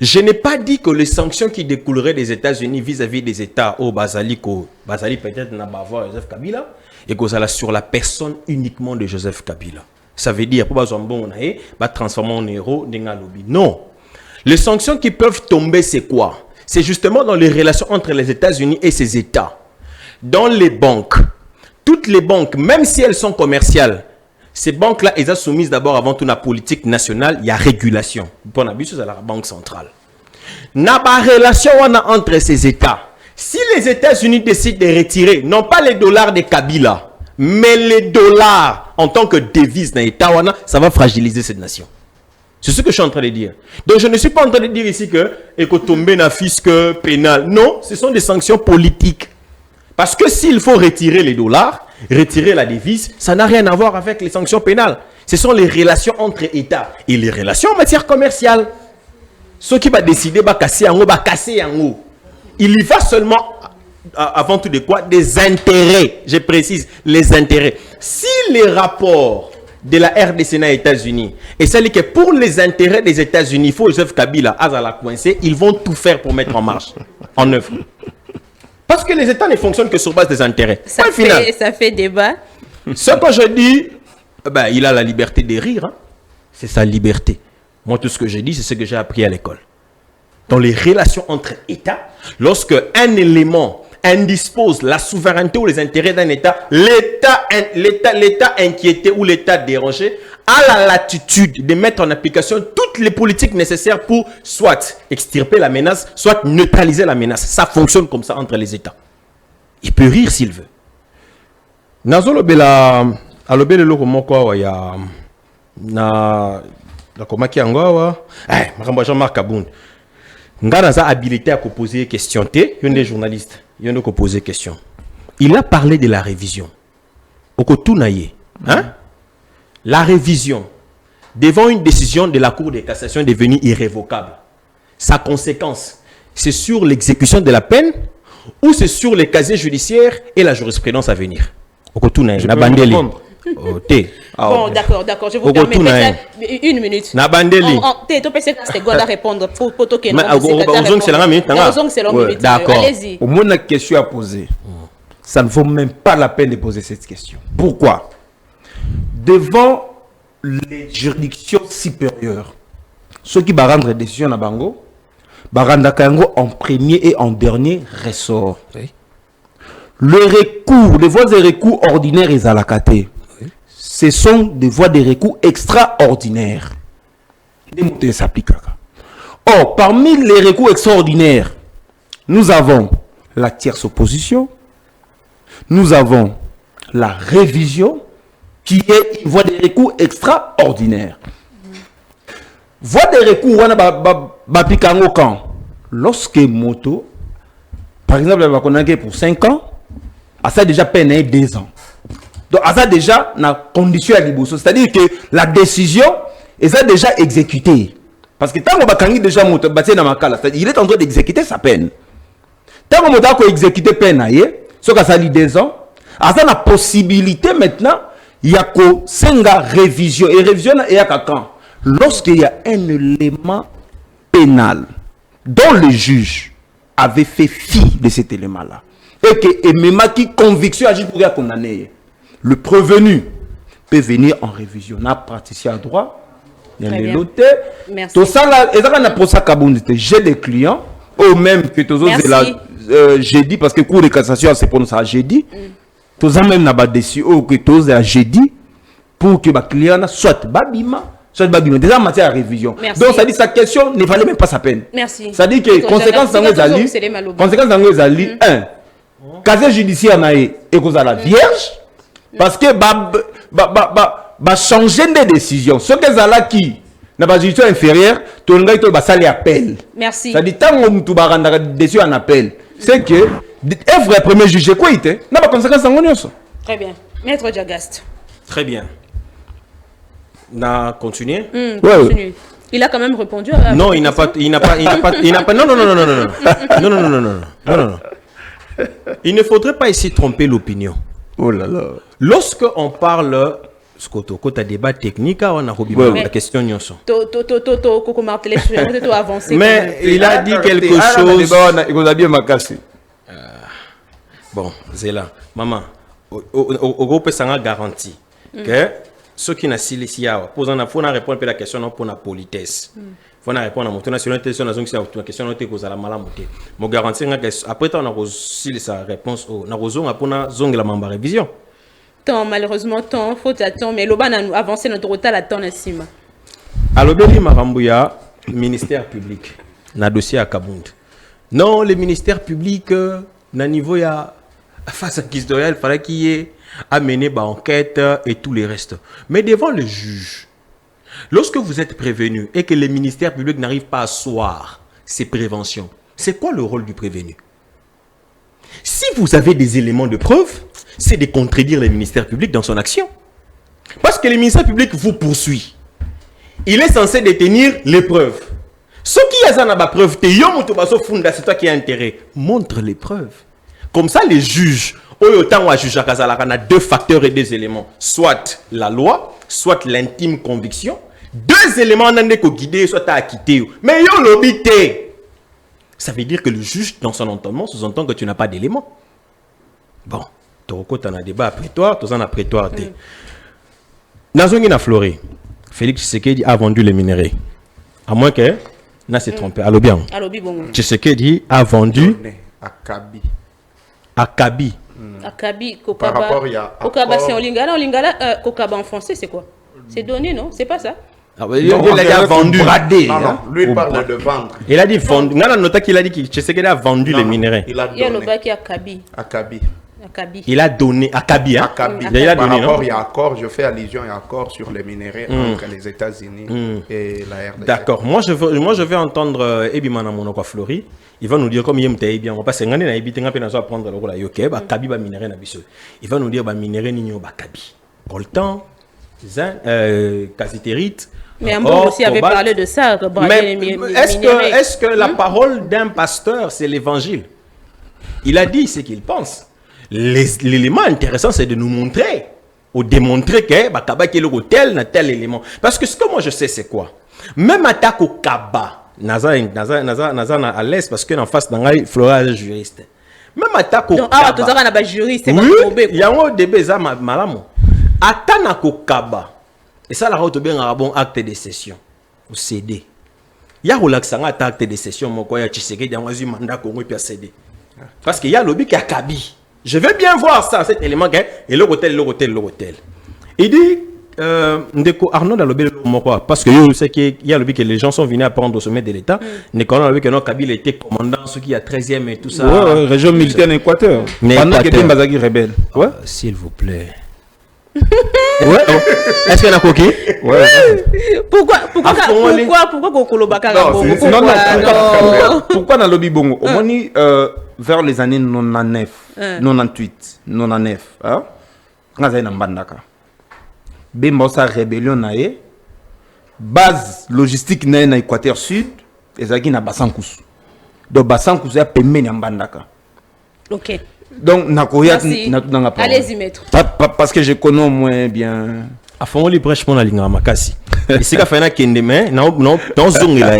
Je n'ai pas dit que les sanctions qui découleraient des États-Unis vis-à-vis des États au Bazali peut-être n'a pas voir Joseph Kabila et que ça sur la personne uniquement de Joseph Kabila. Ça veut dire pour transformer en héros d'Engalobi. Non. Les sanctions qui peuvent tomber, c'est quoi? C'est justement dans les relations entre les États-Unis et ces États. Dans les banques, toutes les banques, même si elles sont commerciales, ces banques-là, elles sont soumises d'abord avant tout à la politique nationale, il y a régulation. Pour l'habitude, c'est la banque centrale. Il y a une relation entre ces États. Si les États-Unis décident de retirer, non pas les dollars de Kabila, Mais les dollars, en tant que devise dans l'État, ça va fragiliser cette nation. C'est ce que je suis en train de dire. Donc, je ne suis pas en train de dire ici que tomber dans fisc pénal. Non, ce sont des sanctions politiques. Parce que s'il faut retirer les dollars, retirer la devise, ça n'a rien à voir avec les sanctions pénales. Ce sont les relations entre États et les relations en matière commerciale. Ce qui va décider, va casser en haut, va casser en haut. Il y va seulement, avant tout de quoi, des intérêts. Je précise, les intérêts. Si les rapports de la RDC aux États-Unis, et c'est que pour les intérêts des États-Unis, il faut Joseph Kabila, Azala coincé, ils vont tout faire pour mettre en marche, en œuvre. Parce que les États ne fonctionnent que sur base des intérêts. Ça fait débat. Ce que je dis, ben, il a la liberté de rire. Hein. C'est sa liberté. Moi, tout ce que je dis, c'est ce que j'ai appris à l'école. Dans les relations entre États, lorsque un élément indispose la souveraineté ou les intérêts d'un État, l'État inquiété ou l'État dérangé a la latitude de mettre en application toutes les politiques nécessaires pour soit extirper la menace, soit neutraliser la menace. Ça fonctionne comme ça entre les États. Il peut rire s'il veut. Nazolobela alobele loko moko ya na komaki angwa Jean-Marc Kabound. Nga a habilité à poser des questions. Il y a des journalistes. Il y a poser des questions. Il a parlé de la révision. Hein? La révision, devant une décision de la Cour de cassation est devenue irrévocable. Sa conséquence, c'est sur l'exécution de la peine ou c'est sur les casiers judiciaires et la jurisprudence à venir. Bon, d'accord, je vous permets une minute. Nabandeli. Répondre pour D'accord. Allez-y. Au moins, la question à poser. Ça ne vaut même pas la peine de poser cette question. Pourquoi? Devant les juridictions supérieures, ceux qui vont rendre décision à Bango, en premier et en dernier ressort. Oui. Le recours, les voies de recours ordinaires et à la caté. Ce sont des voies de recours extraordinaires. Or, parmi les recours extraordinaires, nous avons la tierce opposition, nous avons la révision, qui est une voie de recours extraordinaire. Voie de recours, lorsque moto, par exemple, on a pour 5 ans, ça déjà peine 2 ans. Donc, ça déjà na condition à liboso, c'est-à-dire que la décision est déjà exécutée. Parce que tant qu'on déjà moto, il est en train d'exécuter sa peine. Tant qu'on a exécuté peine, ce que ça dit 2 ans, ça a la possibilité maintenant, il y a que 5 révision et révision il y a quand lorsqu'il y a un élément pénal dont le juge avait fait fi de cet élément-là et que même qui conviction agit pour condamner. Le prévenu peut venir en révision. On a pratiqué à droit. Il y a des lotés. Merci. Tout ça, là, j'ai des clients, ou même que tous autres, j'ai dit, parce que le cours de cassation, c'est pour ça, j'ai dit. Tout ça, même, n'a pas décidé, ou que tous j'ai dit, pour que les clients soit babima, soit babima. Déjà, en matière de révision. Merci. Donc, ça dit, sa question ne valait même pas sa peine. Merci. Ça dit que, conséquence dans les alliés, 1, casier judiciaire, et que la vierge, parce que changer de décision. Ce que ça qui n'a pas judiciaire inférieure, tout le monde va salir appel. Merci. Ça dit tant qu'on tout baranda décision en appel, c'est que un vrai premier juge quoi il n'a pas conséquence en ça. Très bien. Maître Diagast. Très bien. On a continué. Continue. Il a quand même répondu à non, il n'a pas non. Il ne faudrait pas essayer de tromper l'opinion. Oh là là. Lorsque on parle côté débat technique, on a la question nyonso. Mais il a dit quelque chose. Bon, c'est là. Maman, au groupe ça a garanti que ceux qui n'ont pas ici, faut répondre à la question pour la politesse. Faut répondre à mon nationalité sur la question de la malamouté. Mon garantie après on a reçu sa réponse on a reçu pour la zone la mamba révision. Tant malheureusement tant faut attendre mais l'oban a avancé notre retard à temps nasima. Alobeli Marambuya ministère public na dossier à Kabound. Non, le ministère public na niveau ya face à Kisdoya, il fallait qu'il y ait amené enquête et tout les restes. Mais devant le juge, lorsque vous êtes prévenu et que les ministères publics n'arrivent pas à asseoir ces préventions, c'est quoi le rôle du prévenu? Si vous avez des éléments de preuve, c'est de contredire les ministères publics dans son action. Parce que les ministères publics vous poursuivent. Il est censé détenir les preuves. Ce qui est la preuve, c'est toi qui as intérêt. Montre les preuves. Comme ça, les juges, autant à juger à deux facteurs et deux éléments. Soit la loi, soit l'intime conviction. Deux éléments n'ont guidé, soit à acquitté. Mais yo l'obité. Ça veut dire que le juge, dans son entendement, sous-entend que tu n'as pas d'éléments. Bon, tu as un débat après toi, tu as un après toi. Dans une Floré, Félix Tshisekedi a vendu les minerais. À moins que, n'a s'est trompé. Allo bien. Tshisekedi a vendu à Kabi. À Kabi. À Kabi, Par Kokaba. rapport, il y a Kokaba, c'est en lingala. En lingala, Kokaba en français, c'est quoi? C'est donné, non? C'est pas ça? Ah, il a vendu. Bradé. Non, non, lui il parle de vendre. Il a dit vendu. Non, non, qu'il a dit que Tshisekedi a vendu les minerais. Il a Il y a le donné bac qui est à Kabi. à Kabi. À Kabi. Il a donné à Kabi. Hein? À Kabi. Il a Par donné, rapport, non? il y a accord, je fais allusion, il y a accord sur les minéraux entre les États-Unis et la RDC. D'accord. Moi, je vais entendre Ebimana Monoko Flori. Il va nous dire comme il est bien. On va passer un an à éviter un peu à prendre le rôle. Ok, bah Kabi va minérer na biso. Il va nous dire bah minérer n'igno bah Kabi. Coltan, casitérite. Mais Ambo aussi avait parlé de ça. Mais est-ce que la parole d'un pasteur, c'est l'évangile? Il a dit ce qu'il pense. L'élément intéressant, c'est de nous montrer ou démontrer que Kaba qui est tel n'a tel élément. Parce que ce que moi je sais, c'est quoi? Même attaque au Kaba, Naza à l'aise parce que en face d'un Flora juriste. Même attaque au Kaba. Ah, tout ça on a pas juriste. Il y a un débat ça malamo. Attaque au Kaba. Et ça la route bien un bon acte de cession ou céder. Il y a relaxant acte de cession mon quoi ya Tshisekedi dans un mandat Congo puis céder. Parce qu'il y a lobby qui a Kabi. Je veux bien voir ça, cet élément et le hôtel. Il dit Ndeko Arnaud dans lobby parce que je sais qu'il y a lobby que les gens sont venus à prendre au sommet de l'État. Ndeko lobby que non Kabila était commandant ceux qui a 13e et tout ça. Ouais, région militaire d'Équateur. Pendant que des Bazagi rebelles. Ouais. S'il vous plaît. Ouais. Est-ce qu'il y en a coquille? Ouais. Pourquoi Pourquoi dans le lobby bongo? Au moins vers les années 99, 98, 99, hein? Quand ça y est dans Bandaka. Bimbo sa rébellion nae, base logistique nae na Équateur Sud, et ça qui na Basankous. Donc Basankous a payé na Bandaka. Ok. Donc Nakoya na tout dans la parole. Allez-y maître. Parce que je connais au moins bien. À fond les brèches mon la ligne makasi. Ici qu'a fait na kende mais non dans zone là.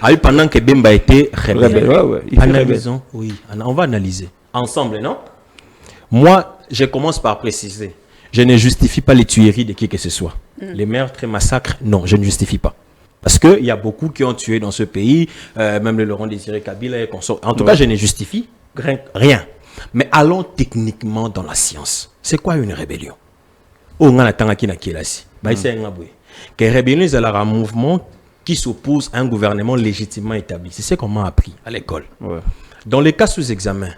Ah pendant que Bemba était rebelle. Ouais. Analysons. Oui, on va analyser ensemble, non? Moi, je commence par préciser. Je ne justifie pas les tueries de qui que ce soit. Les meurtres et massacres, non, je ne justifie pas. Parce qu'il y a beaucoup qui ont tué dans ce pays, même le Laurent Désiré Kabila et consorts. En tout cas, je ne justifie rien. Mais allons techniquement dans la science. C'est quoi une rébellion? On a que rébellion, c'est un mouvement qui s'oppose à un gouvernement légitimement établi. C'est ce qu'on m'a appris à l'école. Ouais. Dans les cas sous examen,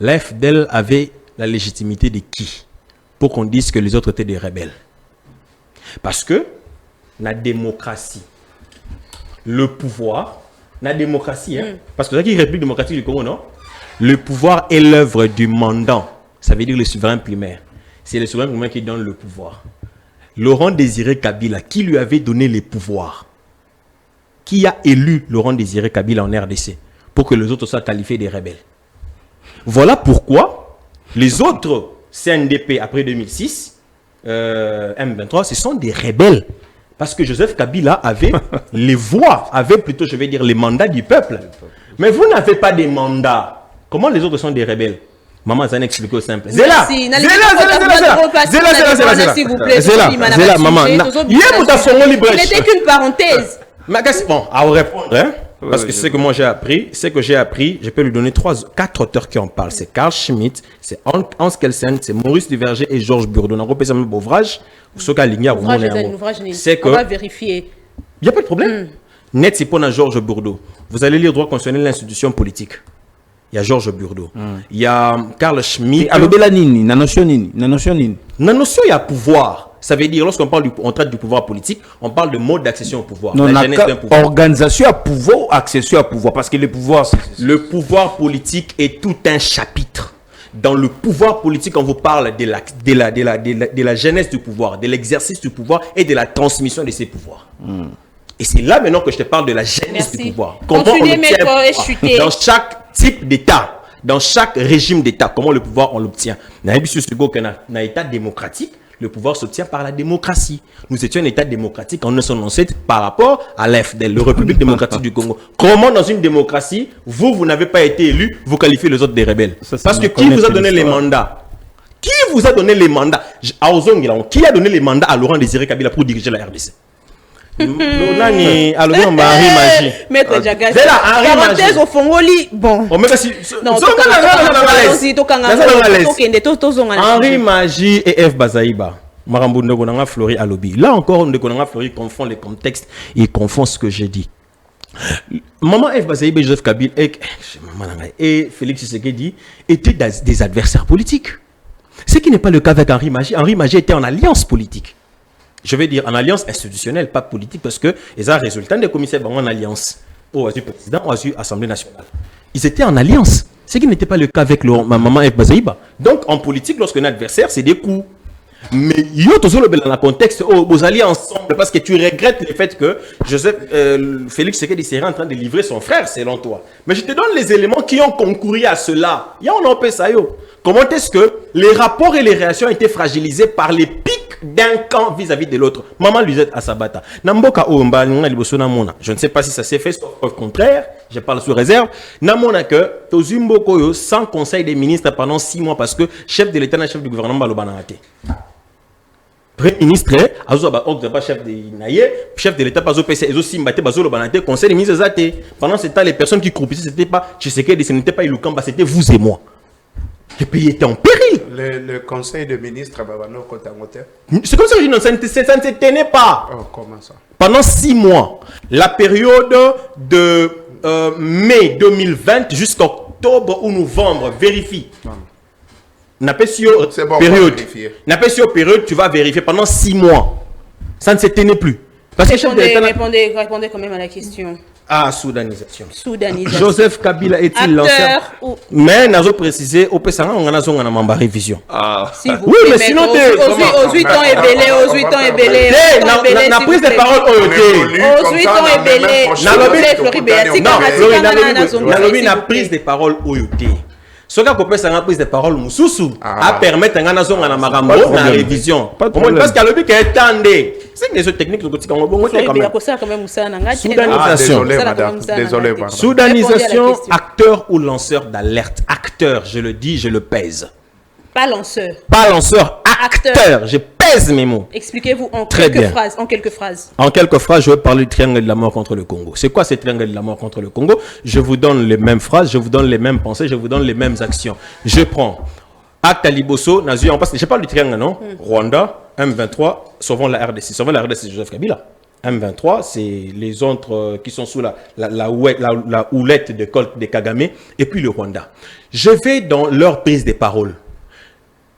l'AFDEL avait la légitimité de qui? Pour qu'on dise que les autres étaient des rebelles. Parce que la démocratie, le pouvoir, la démocratie, parce que c'est qui République démocratique du Congo, non? Le pouvoir est l'œuvre du mandant. Ça veut dire le souverain primaire. C'est le souverain primaire qui donne le pouvoir. Laurent Désiré Kabila, qui lui avait donné les pouvoirs? Qui a élu Laurent Désiré Kabila en RDC pour que les autres soient qualifiés des rebelles? Voilà pourquoi les autres CNDP après 2006, M23, ce sont des rebelles. Parce que Joseph Kabila avait les voix, avait plutôt, je vais dire, les mandats du peuple. Mais vous n'avez pas des mandats. Comment les autres sont des rebelles? Maman, ça n'explique au simple. Zéla, maman. Ce n'était qu'une parenthèse. Bon, à vous répondre, hein? Parce que c'est ce que moi j'ai appris, je peux lui donner 4 auteurs qui en parlent. C'est Carl Schmitt, c'est Hans Kelsen, c'est Maurice Duverger et Georges Bourdeau. On a un ouvrage, c'est que... On va vérifier. Il n'y a pas de problème. Net, c'est pour Georges Bourdeau. Vous allez lire droit constitutionnel de l'institution politique. il y a Georges Burdeau, il y a Carl Schmitt. Alobela nini, na notion nini. La notion, il y a pouvoir. Ça veut dire, lorsqu'on parle on traite du pouvoir politique, on parle de mode d'accession au pouvoir. Non, la jeunesse d'un pouvoir. Organisation à pouvoir, accession à pouvoir, parce que le pouvoir, le pouvoir politique est tout un chapitre. Dans le pouvoir politique, on vous parle de la jeunesse du pouvoir, de l'exercice du pouvoir et de la transmission de ces pouvoirs. Et c'est là maintenant que je te parle de la jeunesse du pouvoir. Comment Continuez, on dans chaque type d'État, dans chaque régime d'État, comment le pouvoir on l'obtient. Dans un État démocratique, le pouvoir s'obtient par la démocratie. Nous étions un État démocratique en 1907 par rapport à l'AFDL, la République démocratique du Congo. Comment dans une démocratie, vous n'avez pas été élu, vous qualifiez les autres des rebelles? Parce que qui vous a donné les mandats? Qui vous a donné les mandats? Qui a donné les mandats à Laurent Désiré Kabila pour diriger la RDC? Maître Diagas, parenthèse au Fongoli, bon. Henri Magie et F. Bazaïba. Flori Alobi. Là encore, Flori confond les contextes, il confond ce que j'ai dit. Maman F. Bazaïba et Joseph Kabila et Félix Tshisekedi étaient des adversaires politiques. Ce qui n'est pas le cas avec Henri Magie. Henri Magie était en alliance politique. Je vais dire en alliance institutionnelle, pas politique, parce que les résultats des commissaires en alliance au président, au Assemblée nationale. Ils étaient en alliance, ce qui n'était pas le cas avec ma maman F. Bazaïba. Donc en politique, lorsqu'un adversaire, c'est des coups. Mais il y a toujours le contexte, vous allez ensemble, parce que tu regrettes le fait que Félix Tshisekedi serait en train de livrer son frère, selon toi. Mais je te donne les éléments qui ont concouru à cela. Il y a un peu ça. Comment est-ce que les rapports et les réactions ont été fragilisés par les pics d'un camp vis-à-vis de l'autre? Maman Luisette Asabata. Je ne sais pas si ça s'est fait, sauf preuve contraire. Je parle sous réserve. Namona que Tozumboko sans conseil des ministres pendant 6 mois parce que chef de l'État et chef du gouvernement Balobanate. Premier ministre, chef de l'État, conseil des ministres, pendant ce temps, les personnes qui croupissaient, ce n'était pas Tshisekedi, ce n'était pas Ilukamba, c'était vous et moi. Le pays était en péril. Le conseil de ministres, c'est comme ça que je dis, non, ça ne se tenait pas. Oh, comment ça? Pendant 6 mois, la période de mai 2020 jusqu'à octobre ou novembre, vérifie. C'est bon, période, tu vas vérifier pendant 6 mois. Ça ne se tenait plus. Parce que répondez quand même à la question. Soudanisation. Joseph Kabila est-il l'ancien? Mais nous avons précisé, au Pessanga, on a une révision. Oui, mais sinon, aux 8 ans et belé, la prise de parole, aux 8 ans et belé, la prise de parole, ce qui a prise de parole à permettre à révision. Parce que le but est tendé. C'est que les techniques désolé. Soudanisation, acteur ou lanceur d'alerte. Acteur, je le dis, je le pèse. Pas lanceur. Pas lanceur, acteur. Je pèse mes mots. Expliquez-vous en quelques phrases. En quelques phrases, je vais parler du triangle de la mort contre le Congo. C'est quoi ce triangle de la mort contre le Congo? Je vous donne les mêmes phrases, je vous donne les mêmes pensées, je vous donne les mêmes actions. Je prends acte à Liboso, je parle du triangle, non? Rwanda, M23, sauvons la RDC. Sauvons la RDC, Joseph Kabila. M23, c'est les autres qui sont sous la houlette de Kagame, et puis le Rwanda. Je vais dans leur prise de parole.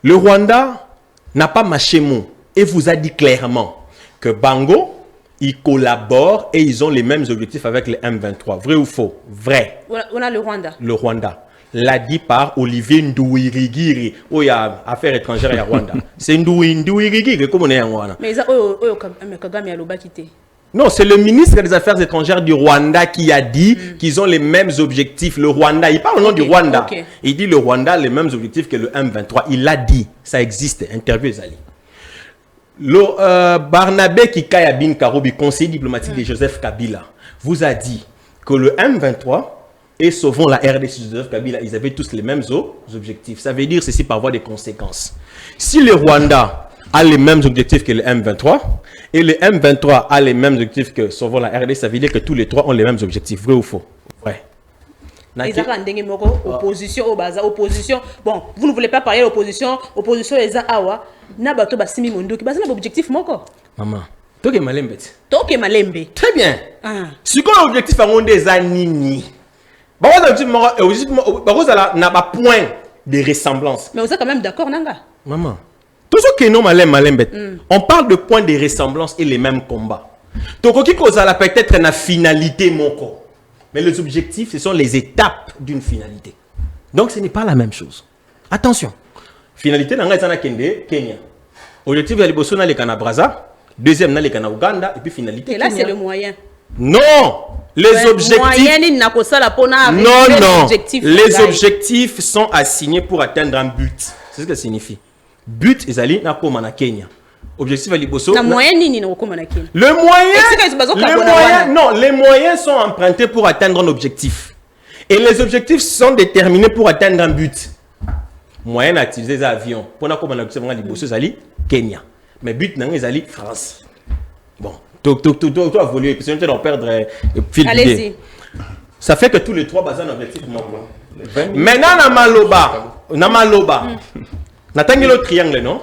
Le Rwanda n'a pas mâché mot et vous a dit clairement que Bango, ils collaborent et ils ont les mêmes objectifs avec les M23. Vrai ou faux? Vrai. On a le Rwanda. Le Rwanda. L'a dit par Olivier Nduwirigiri. Oh, il y a affaires étrangères à Rwanda. C'est Nduwirigiri. Comment on est en Rwanda? Mais Kagame a l'oba quitté. Non, c'est le ministre des Affaires étrangères du Rwanda qui a dit qu'ils ont les mêmes objectifs. Le Rwanda, il parle au nom du Rwanda. Il dit le Rwanda a les mêmes objectifs que le M23. Il l'a dit. Ça existe. Interview Zali. Barnabé Kikaya Bin Karoubi, conseiller diplomatique de Joseph Kabila, vous a dit que le M23 et Sauvons la RDC de Joseph Kabila, ils avaient tous les mêmes objectifs. Ça veut dire ceci par voie de conséquences. Si le Rwanda a les mêmes objectifs que le M23 et le M23 a les mêmes objectifs que Sauvons la RDC, ça veut dire que tous les trois ont les mêmes objectifs. Vrai ou faux? Vrai. Opposition. Bon, vous ne voulez pas parler d'opposition. Opposition est awa. Nabato basimi mondo qui base l'objectif moko. Maman, toke malembe. Toke malembe. Très bien. Si quoi l'objectif à monde des anini. n'a pas point de ressemblance. Mais vous êtes quand même d'accord, Nanga? Maman, tout ce qui est non malin, on parle de points de ressemblance et les mêmes combats. Donc, qui cause peut-être une finalité, mon corps. Mais les objectifs, ce sont les étapes d'une finalité. Donc, ce n'est pas la même chose. Attention. Finalité, dans Kenya. Objectif, il y a le Brazza. Deuxième, il y a Ouganda. Et puis, finalité, et là, Kenya. c'est le moyen. Non. Les objectifs. Les objectifs sont assignés pour atteindre un but. C'est ce que ça signifie. But, ils allaient na Kenya. Objectif à l'Iboso. Le moyen, non, les moyens sont empruntés pour atteindre un objectif. Et les objectifs sont déterminés pour atteindre un but. Moyen à utiliser des avions. Pour na komana l'Iboso, ils Kenya. Mais but, ils allaient France. Bon, toi, évoluer, parce que tu vas perdre le fil d'idée. Ça fait que tous les trois basent un objectif. Maintenant, Namaloba. N'attendez le triangle, non?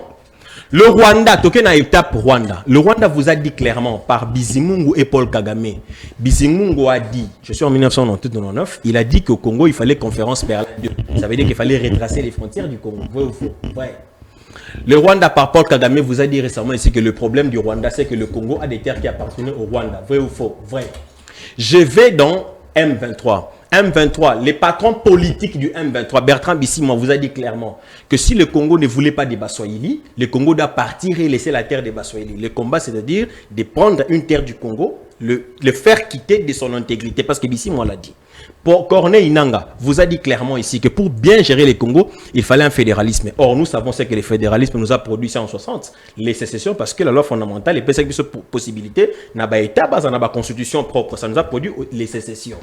Le Rwanda, toqué na étape Rwanda. Le Rwanda vous a dit clairement par Bizimungu et Paul Kagame. Bizimungu a dit, je suis en 1999, il a dit qu'au Congo, il fallait conférence Berlin 2. Ça veut dire qu'il fallait retracer les frontières du Congo. Vrai ou faux? Vrai. Le Rwanda par Paul Kagame vous a dit récemment ici que le problème du Rwanda, c'est que le Congo a des terres qui appartiennent au Rwanda. Vrai ou faux? Vrai. Je vais dans M23. M23, les patrons politiques du M23, Bertrand Bisimwa vous a dit clairement que si le Congo ne voulait pas des Baswahili, le Congo doit partir et laisser la terre des Baswahili. Le combat, c'est-à-dire de prendre une terre du Congo, le faire quitter de son intégrité, parce que Bisimwa l'a dit. Pour Corneille Inanga vous a dit clairement ici que pour bien gérer les Congo, il fallait un fédéralisme. Or, nous savons ce que le fédéralisme nous a produit ça en 60. Les sécessions, parce que la loi fondamentale et cette possibilité n'a pas été basée dans la constitution propre. Ça nous a produit les sécessions.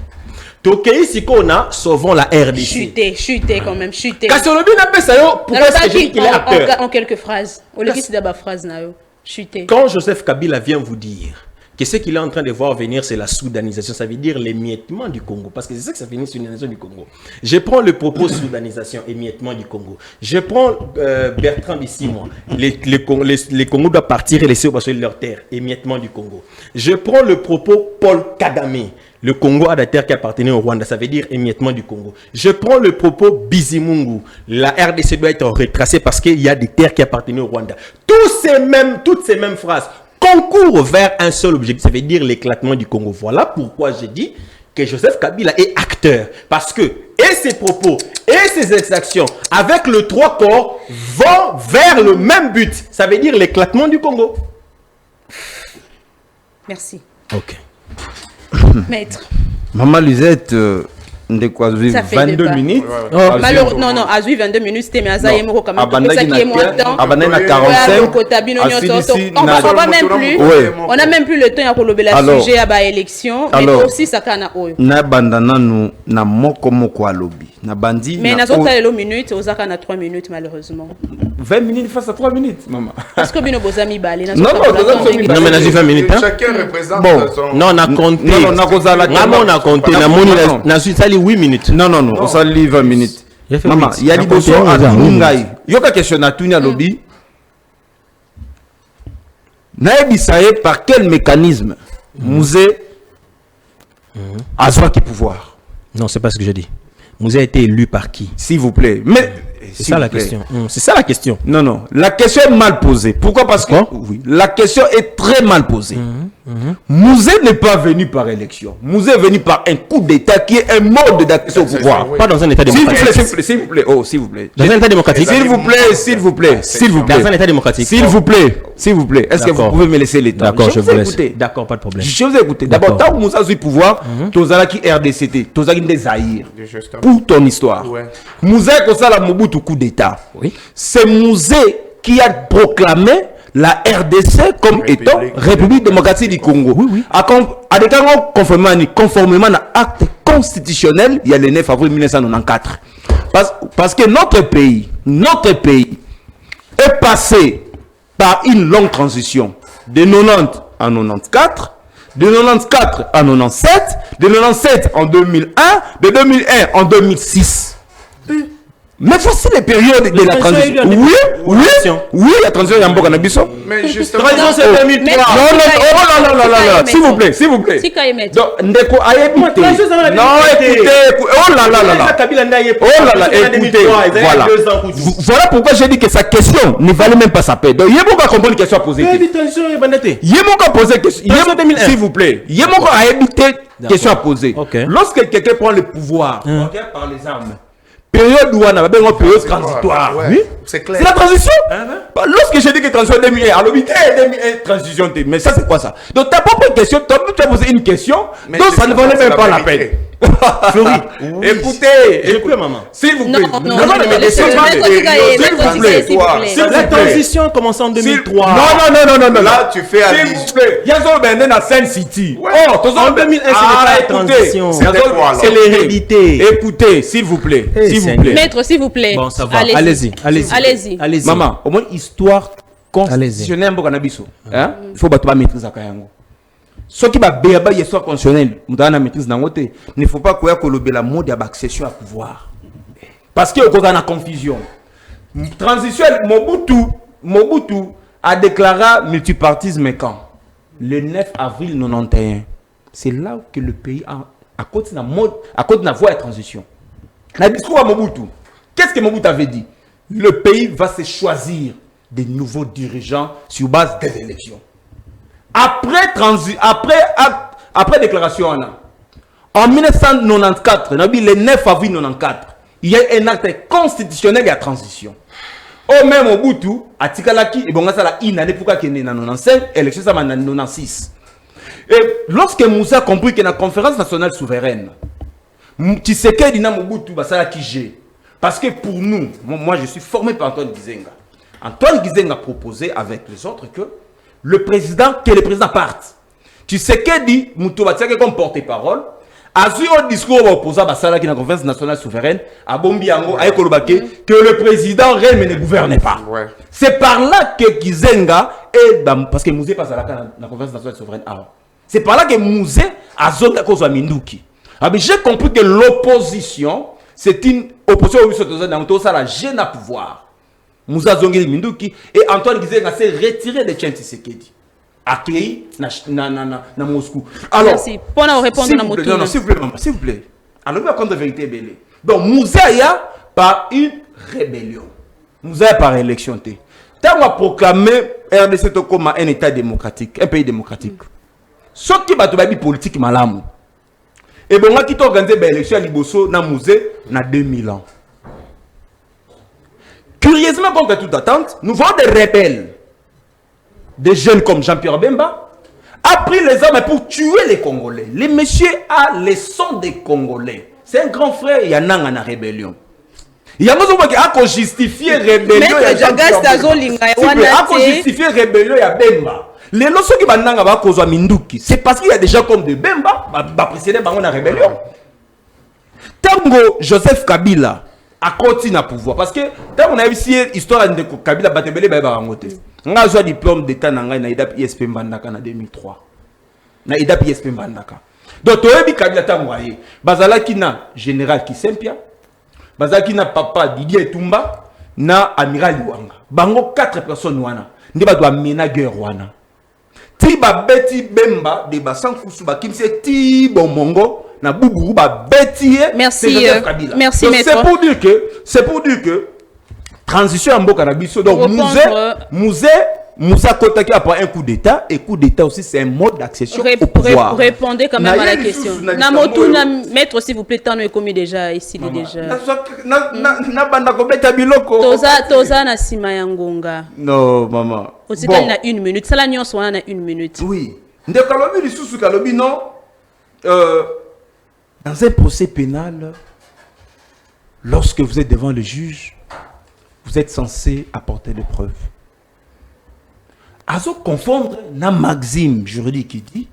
Donc, ici, on a sauvons la RDC. Chuter quand même, chuter. Pourquoi est-ce qu'il est acteur? En quelques phrases. Chuter. Quand Joseph Kabila vient vous dire que ce qu'il est en train de voir venir, c'est la soudanisation. Ça veut dire l'émiettement du Congo. Parce que c'est ça que ça finit, soudanisation du Congo. Je prends le propos soudanisation, émiettement du Congo. Je prends Bertrand Bisimwa. Les Congos doivent partir et laisser leur terre. Émiettement du Congo. Je prends le propos Paul Kagame. Le Congo a des terres qui appartenaient au Rwanda. Ça veut dire émiettement du Congo. Je prends le propos Bizimungu. La RDC doit être retracée parce qu'il y a des terres qui appartenaient au Rwanda. Toutes ces mêmes phrases concourent vers un seul objectif, ça veut dire l'éclatement du Congo. Voilà pourquoi j'ai dit que Joseph Kabila est acteur. Parce que et ses propos et ses exactions avec le trois corps vont vers le même but. Ça veut dire l'éclatement du Congo. Merci. Ok. Maître. Maman Lisette, de quoi 22 minutes. Non, à 22 minutes, c'était mais à ça, il y a quand même. Ça qui est moins de temps. À 45. On n'a même plus le temps pour le sujet à l'élection. Mais aussi, ça kana oyo. Na bandana nous na moko moko à lobby. Na bandi. Mais na zota les minutes, aux akana 3 minutes malheureusement. 20 minutes face à 3 minutes, maman. Parce que bino bozami balé. Non, mais na 20 minutes. Chacun représente son. Non, on a compté. On a compté. Na suite 8 minutes. Non, on s'en lit 20 minutes. Maman, il y a des dossiers à Tungai. Il y a une question à Tunia lobby. Naïbisaye, par quel mécanisme Mouzé a qui pouvoir? Non, c'est pas ce que je dis. Mouzé a été élu par qui? S'il vous plaît. Mais c'est ça la question. C'est ça la question. Non. La question est mal posée. Pourquoi? Parce que oui, la question est très mal posée. Mouzé n'est pas venu par élection. Mouzé est venu par un coup d'État qui est un mode d'accès au pouvoir. Pas dans un État démocratique. S'il vous plaît. Oh, s'il vous plaît. Dans un État démocratique. S'il vous plaît. Dans un État démocratique. S'il vous plaît. Est-ce que vous pouvez me laisser les temps? D'accord, je vous laisse. D'accord, pas de problème. Je vais vous écouter. D'abord, tant que Moussa a eu pouvoir, Tozala qui RDCT, Tozala qui des Zaïre. Pour ton histoire. Mouzé est comme ça la Mobutu coup d'État. Oui. C'est Mouzé qui a proclamé la RDC comme étant République démocratique du Congo. Oui. Conformément à l'acte constitutionnel, il y a le 9 avril 1994. Parce que notre pays est passé par une longue transition de 90 en 94, de 94 en 97, de 97 en 2001, de 2001 en 2006. Mais voici les périodes de la transition. Oui, la transition, il y a un peu de cannabis. Mais justement, Transition, c'est 2003. Non, oh là, s'il vous plaît. Donc, Ndeko, écoutez. Non, écoutez. Oh là là, écoutez. Voilà pourquoi j'ai dit que sa question ne valait même pas sa paix. Donc, il y a beaucoup à comprendre une question à poser. Il y a beaucoup à poser question. S'il vous plaît. Il y a beaucoup à éviter question à poser. Lorsque quelqu'un prend le pouvoir, par les armes, période où on a besoin de période transitoire. Oui, c'est clair. C'est la transition. Lorsque j'ai dit que transition 2001, alors 2001, transition, mais ça c'est quoi ça? Donc ta propre question, tu as posé une question, mais donc ça ne valait même pas la peine. Flori, écoutez, maman. S'il vous plaît. Non, la transition commence en 2003. Non. Là, tu fais s'il vous plaît. Il y a dans Sun City. En 2001, c'est pas la transition. C'est l'hérédité. Écoutez, s'il vous plaît. Maître, s'il vous plaît. Bon, ça va. Allez-y. Maman, au moins, histoire constitutionnelle, il faut pas maîtriser ça. Ce qui va bien histoire constitutionnelle, maîtrise il ne faut pas que la mode d'accession à pouvoir. Parce qu'il y a une confusion. Transition, Mobutu a déclaré multipartisme quand? Le 9 avril 1991. C'est là que le pays a côté de la voie de transition. Le discours à Mobutu, qu'est-ce que Mobutu avait dit? Le pays va se choisir des nouveaux dirigeants sur base des élections. Après déclaration, en 1994, le 9 avril 1994, il y a un acte constitutionnel de la transition. Au même Mobutu, à Tikalaki, et bon, ça la année pour qu'il y ait 95, élection ça en 96. Et lorsque Moussa a compris que la conférence nationale souveraine, Tshisekedi na Mobutu, ça la qui j'ai. Parce que pour nous, moi je suis formé par Antoine Gizenga. Antoine Gizenga a proposé avec les autres que le président parte. Tshisekedi, Moutou comme porte-parole, a eu un discours opposé à la conférence nationale souveraine, à Bombiango, à Ekolobake, que le président réel ne gouverne pas. C'est par là que Gizenga est dans, parce que Mouzé passe à la conférence nationale souveraine avant. C'est par là que Mouzé a zoné à cause de Minduki. J'ai compris que l'opposition, c'est une opposition où ça la gêne à pouvoir. Moussa Zongeli Minduki et Antoine Gizenga s'est retiré de Tchèque Tshisekedi. Accueilli na Moscou. Alors, merci. Pour nous répondre à notre non, s'il vous plaît, maman, s'il vous plaît. Alors, il y a de vérité belée. Donc, Moussa y a par une rébellion. Moussa y a par élection. Tant qu'on a proclamé RDC comme un État démocratique, un pays démocratique. Ce qui va être politique malamou. Et bon, on a qui organisé l'élection à Liboso dans musée dans 2000 ans. Curieusement, contre toute attente, nous voyons des rebelles, des jeunes comme Jean-Pierre Bemba, a pris les armes pour tuer les Congolais. Les messieurs a les sons des Congolais. C'est un grand frère, il y a une rébellion. Il y a un qui justifier rébellion. Justifier rébellion à Bemba. Les lorsons qui va cause Minduki, c'est parce qu'il y a des gens comme de Bemba, précédé par la rébellion. Tango Joseph Kabila a continué à pouvoir. Parce que tant on a ici l'histoire de Kabila Batebele, on a eu un diplôme d'état dans l'IDAP ISP Mbandaka en 2003. Dans l'IDAP ISP Mbandaka. Donc, tu as vu Kabila Tangoye. Bazala qui na général Kisempia, Bazala qui na papa Didier Tumba, na amiral Luanga. Bango 4 personnes wana. Ndiba doit mener guerre wana. Tiba Beti Bemba de Bassan Kousuba Kimse Tibo Mongo. Merci, merci maître. C'est pour dire que transition en Bokanabiso. Donc Moussa Kotaki a pris un coup d'état et coup d'état aussi c'est un mode d'accession au pouvoir. Répondez quand même à la question. Namotou, maître s'il vous plaît, tant est commis déjà ici déjà. Toza na sima yangonga. Non maman. Aussi qu'il y a 1 minute. Ça la nuance on a 1 minute. Oui. Ndekalobi li susu kalobi non. Dans un procès pénal, lorsque vous êtes devant le juge, vous êtes censé apporter des preuves. À se confondre, la maxime juridique qui dit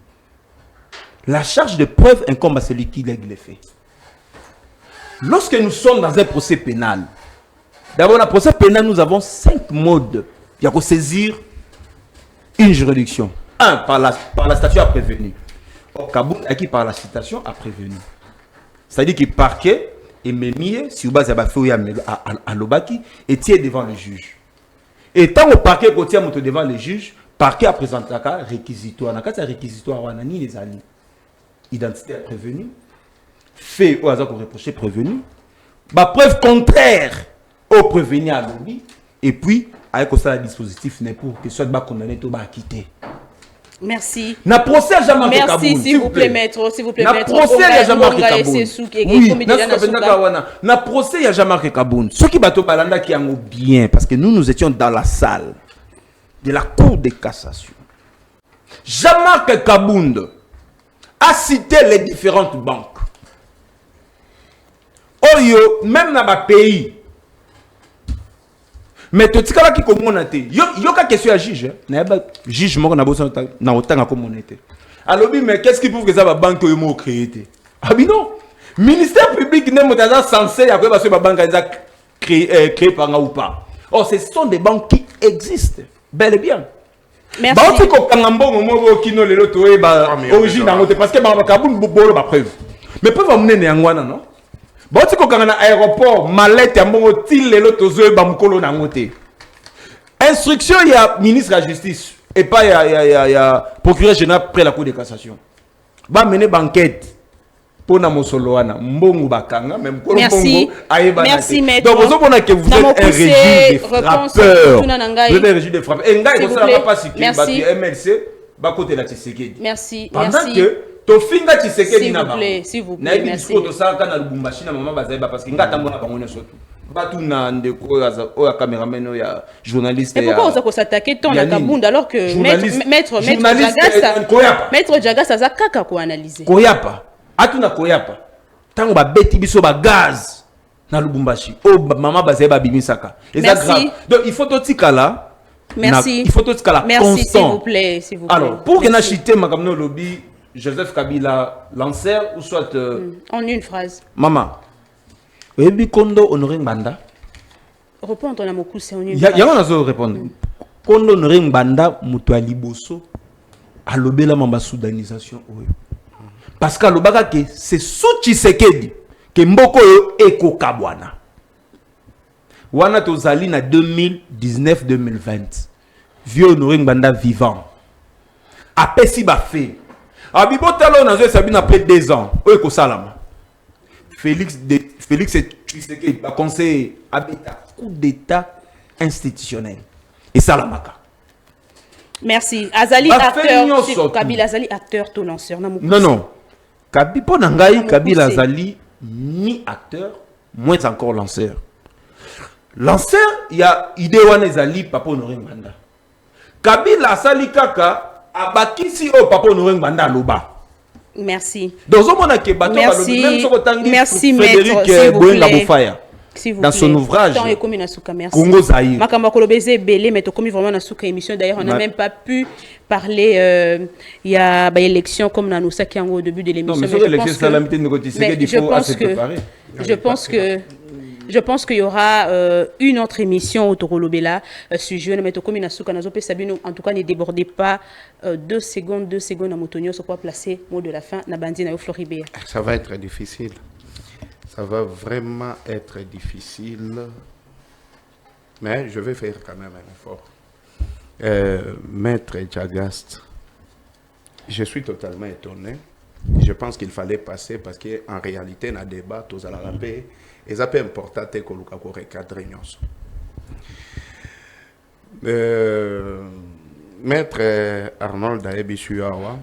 la charge de preuve incombe à celui qui lègue les faits. Lorsque nous sommes dans un procès pénal, d'abord, dans le procès pénal, nous avons 5 modes. Il y a qu'à saisir une juridiction. 1, par la statut à prévenir. Au Kaboul, qui par la citation a prévenu. C'est-à-dire qu'il parquet et Mémie, si vous avez fait à l'Obaki, et tiens devant le juge. Et tant au parquet côté devant le juge, parquet a présenté un réquisitoire. Dans le réquisitoire, on a ni les alliés. Identité prévenue, fait au hasard qu'on reprochait prévenu, bah, preuve contraire au prévenu à l'objet, et puis, avec ça, le dispositif n'est pour que soit condamné, tout va quitter. Merci. Na procès jamais marqué Kaboun. Merci, s'il vous plaît, maître. S'il vous plaît, na maître. procès il y a jamais marqué Kaboun. Oui, na procès il y a jamais marqué Kaboun. Ceux qui bateau balanda qui ont bien, parce que nous étions dans la salle de la cour de cassation. Jean-Marc Kabound a cité les différentes banques. Oyo, même dans ma pays. Mais tu sais qui comment yo ka question à juge na juge moko na bosa na otanga comment on était. Alors mais qu'est-ce qui prouve que ça va banque yo mo créé? Ah bi non. Ministère public n'est pas censé ya ko ba so ba banque za créé par ou pas. Or ce sont des banques qui existent bel et bien. Merci. Ba oti ko kanga mbongo mo kino lelo to e ba origine na ngote parce que ba Kaboun bolo ba preuve. Mais preuve amener ne ngwana non? Boti ko kanga na aéroport mallette ya mbongo til lelo tozo ba mukolo na ngote. Instruction il y a ministre de la justice et pas il y a procureur général après la cour de cassation. Ba mener banquette pour na mosoloana mbongo bakanga même ko mbongo ayeba. Merci maître. Donc vous comprenez que vous êtes un régime de frappeurs. Vous êtes un régime de frappeurs. Et ngai ko ça pas sécurité ba MLC ba côté la Tshisekedi. Merci. Pendant que Tofinga Tshisekedi na ba. S'il vous plaît, merci. Na ça kana Lubumbashi na mama bazaiba parce que ngata mbona bango ne soto. Batu na ndeko ya caméraman ya journaliste. Et pourquoi on s'attaquer tant à Kabound alors que maître Jagasa za kaka ko analyser. Koyapa. Atuna koyapa. Tango ba beti biso ba gaz na Lubumbashi. Oh mama bazaiba bimisaka. Et ça grave. Donc il faut totikala. Merci. Il faut totikala constant. Merci s'il vous plaît, s'il vous plaît. Alors pour que na chité makamno lobby Joseph Kabila lanceur ou soit en une phrase. Maman. Ebi Kondo Honoré Mbanda. Répondre à mon coup c'est en une phrase. Il y a un répondre. Kondo Honoré Mbanda mutua liboso a lobé la mamba soudanisation. Parce que l'obaka que c'est sous Tshisekedi que mboko yo eko kabwana. Wana tozali na 2019-2020. Vieux Honoré Mbanda vivant. Apesi ba fait. Abibotalo na zo sabina après 2 ans. Eko salama. Félix Tshisekedi a conseillé Abeta coup d'état institutionnel et Salamaka. Merci. Azali acteur, Kabila Azali acteur tout lanceur. Non. Kabila Azali ni acteur, moins encore lanceur. Lanceur, il y a idée wana Azali Papa Honoré Mbanda. Kabila Azali kaka abakisi o Papa Honoré Mbanda loba. Merci. Merci Frédéric Boenga Bofaya. Dans son ouvrage Congo Zaïre. Makambakolo Bézé Belé, mais comme vraiment dans souka émission. D'ailleurs, on n'a même pas pu parler. Il y a l'élection comme dans nous ça qui est au début de l'émission. Je pense qu'il y aura une autre émission au Torolobela sur Jeune mais comme Inasuka Nazope Sabino en tout cas ne débordez pas 2 secondes à Motonio sur quoi placer mot de la fin na bandina au Floribert. Ça va être difficile. Ça va vraiment être difficile. Mais je vais faire quand même un effort. Maître Jagast, je suis totalement étonné. Je pense qu'il fallait passer parce qu'en réalité, dans le débat, tous à la paix, et ça peut importer que nous avons recadré. Maître Arnold Daebi-Suawa,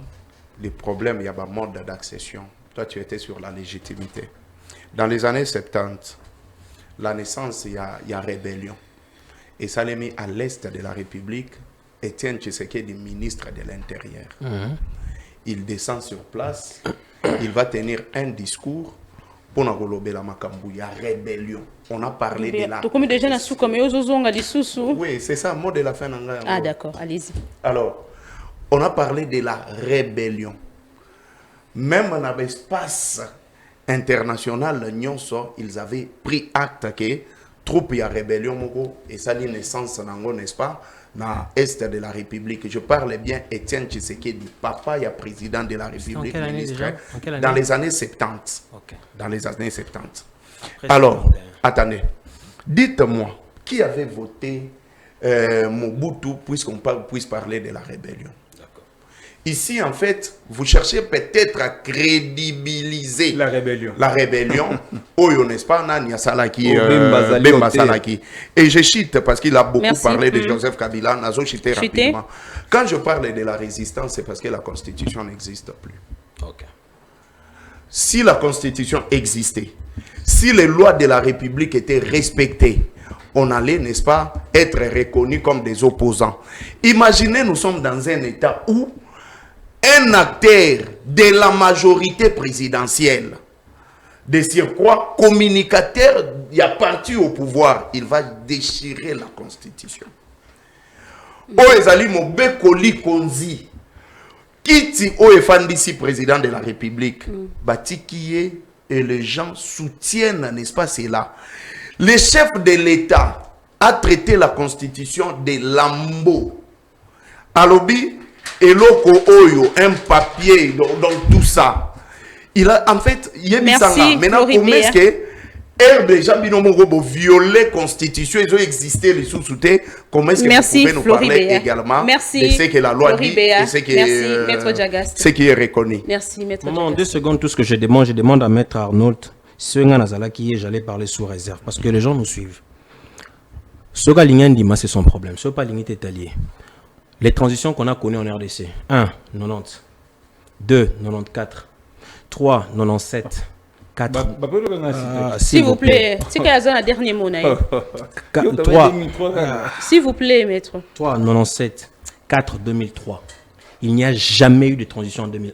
le problème, il y a un mode d'accession. Toi, tu étais sur la légitimité. Dans les années 70, la naissance, il y a rébellion. Et ça l'a mis à l'est de la République. Étienne Tshisekedi, ministre de l'Intérieur. Il descend sur place. Il va tenir un discours pour la Makambu. Il y a rébellion. On a parlé de la... Oui, c'est ça, mot de la fin. Ah d'accord, allez-y. Alors, on a parlé de la rébellion. Même dans l'espace international, ils avaient pris acte que troupes y a rébellion et ça dit naissance n'est-ce pas dans l'est de la République. Je parle bien Étienne Tshisekedi, papa y a président de la République, ministre, dans les années 70. Okay. Dans les années 70. Alors, attendez. Dites-moi, qui avait voté Mobutu puisse parler de la rébellion? Ici, en fait, vous cherchez peut-être à crédibiliser la rébellion. La rébellion. Oyo, n'est-ce pas? Nani Salaki, Bemba Salaki. Et je chite parce qu'il a beaucoup parlé de Joseph Kabila. Nazo chite rapidement. Quand je parle de la résistance, c'est parce que la Constitution n'existe plus. Okay. Si la Constitution existait, si les lois de la République étaient respectées, on allait, n'est-ce pas, être reconnus comme des opposants. Imaginez, nous sommes dans un État où un acteur de la majorité présidentielle, de surcroît communicateur, il y a parti au pouvoir, il va déchirer la Constitution. Oezali Mobekoli Konzi, Kiti Oefandisi, président de la République, Batikiye et les gens soutiennent, n'est-ce pas, c'est là. Le chef de l'État a traité la Constitution de lambeau. Alobi, Eloko Oyo, un papier, donc tout ça. Il a, en fait, il y a mis ça là. Maintenant, comment est-ce que déjà violer la Constitution, ils ont existé les sous-soutés. Comment est-ce que vous pouvez nous parler également de ce que la loi dit et ce qui est reconnu? Merci, Maître Maman, en 2 secondes, tout ce que je demande à Maître Arnaud, j'allais parler sous réserve parce que les gens nous suivent. Ce que Lingandima, c'est son problème. Ce n'est pas Lingit étalier. Les transitions qu'on a connues en RDC. 1, 90. 2, 94. 3, 97. 4. S'il vous plaît. C'est quel dernier mot, 3. S'il vous plaît, maître. 3, 97. 4, 2003. Il n'y a jamais eu de transition en 2001.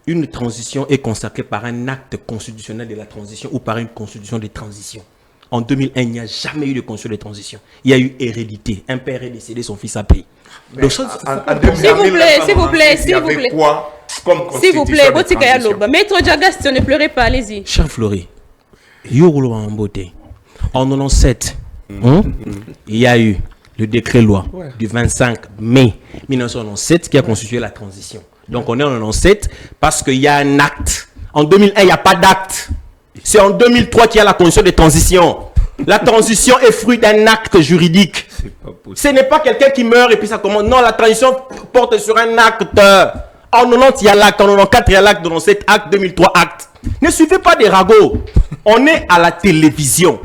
Une transition est consacrée par un acte constitutionnel de la transition ou par une constitution de transition. En 2001, il n'y a jamais eu de constitution de transition. Il y a eu hérédité. Un père est décédé, son fils a payé. S'il vous plaît, s'il vous plaît, s'il vous plaît. S'il vous plaît, Maître Diagast, ne pleurez pas, allez-y. Cher Flori, en beauté. En 97, il y a eu le décret loi du 25 mai 1997 qui a constitué la transition. Donc on est en 97 parce qu'il y a un acte. En 2001, il n'y a pas d'acte. C'est en 2003 qu'il y a la condition de transition. La transition est fruit d'un acte juridique. Ce n'est pas quelqu'un qui meurt et puis ça commence. Non, la transition porte sur un acte. En 90, il y a l'acte. En 94, il y a l'acte. En 97, acte. 2003, acte. Ne suivez pas des ragots. On est à la télévision.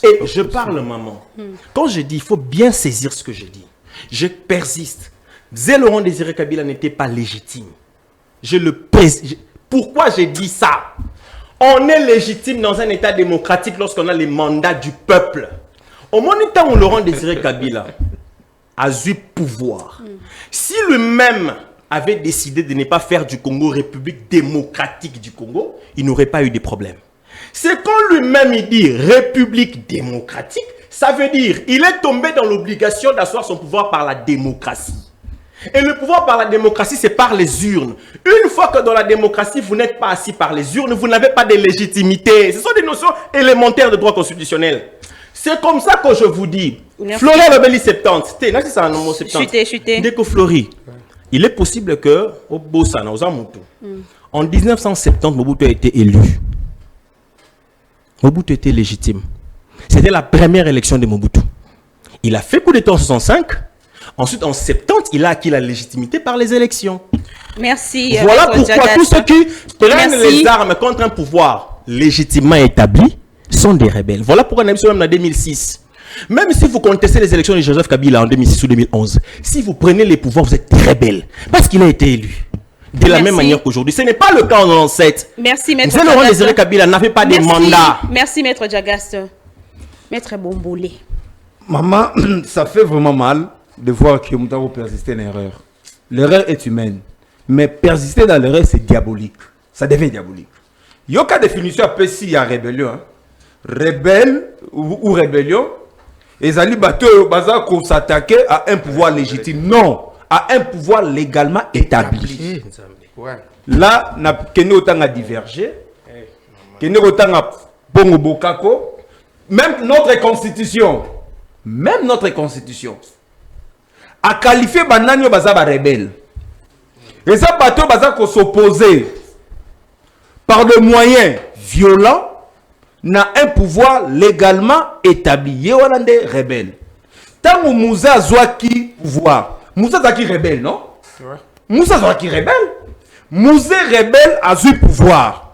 Et je parle, maman. Quand je dis, il faut bien saisir ce que je dis. Je persiste. Laurent Désiré Kabila n'était pas légitime. Pourquoi j'ai dit ça? On est légitime dans un État démocratique lorsqu'on a les mandats du peuple. Au moment où Laurent Désiré Kabila a eu pouvoir, si lui-même avait décidé de ne pas faire du Congo République démocratique du Congo, il n'aurait pas eu de problème. C'est quand lui-même il dit République démocratique, ça veut dire il est tombé dans l'obligation d'asseoir son pouvoir par la démocratie. Et le pouvoir par la démocratie, c'est par les urnes. Une fois que dans la démocratie, vous n'êtes pas assis par les urnes, vous n'avez pas de légitimité. Ce sont des notions élémentaires de droit constitutionnel. C'est comme ça que je vous dis. Flori Babeli 70. C'est un nom 70. Chuté. Dès que Flori, il est possible que en 1970, Mobutu a été élu. Mobutu était légitime. C'était la première élection de Mobutu. Il a fait coup d'État en 65. Ensuite, en 70, il a acquis la légitimité par les élections. Merci. Voilà pourquoi tous ceux qui prennent les armes contre un pouvoir légitimement établi sont des rebelles. Voilà pourquoi on a même en 2006. Même si vous contestez les élections de Joseph Kabila en 2006 ou 2011, si vous prenez les pouvoirs, vous êtes rebelle. Parce qu'il a été élu. De la même manière qu'aujourd'hui. Ce n'est pas le cas en 97. Merci, Maître Diagast. Laurent Désiré Kabila n'avait pas de mandat. Merci, Maître Diagast. Maître Bombolé. Maman, ça fait vraiment mal de voir que Moutaro persistait dans l'erreur. L'erreur est humaine. Mais persister dans l'erreur, c'est diabolique. Ça devient diabolique. Il y a une définition après s'il y a rébellion. Hein. Rebelle ou rébellion, les alliés bateaux qu'on s'attaquait à un pouvoir légitime. Non, à un pouvoir légalement établi. Là, on a autant à diverger. On a autant à Bongo Bokako. Même notre constitution a qualifié Banani Bazaba rebelle. Et ça, bateau Bazako s'opposer par des moyens violents na un pouvoir légalement établi. Yewalande rebelle. Tant que Moussa Zouaki pouvoir. Moussa Zouaki rebelle, non? Ouais. Moussa Zouaki rebelle. Moussa rebelle a eu pouvoir.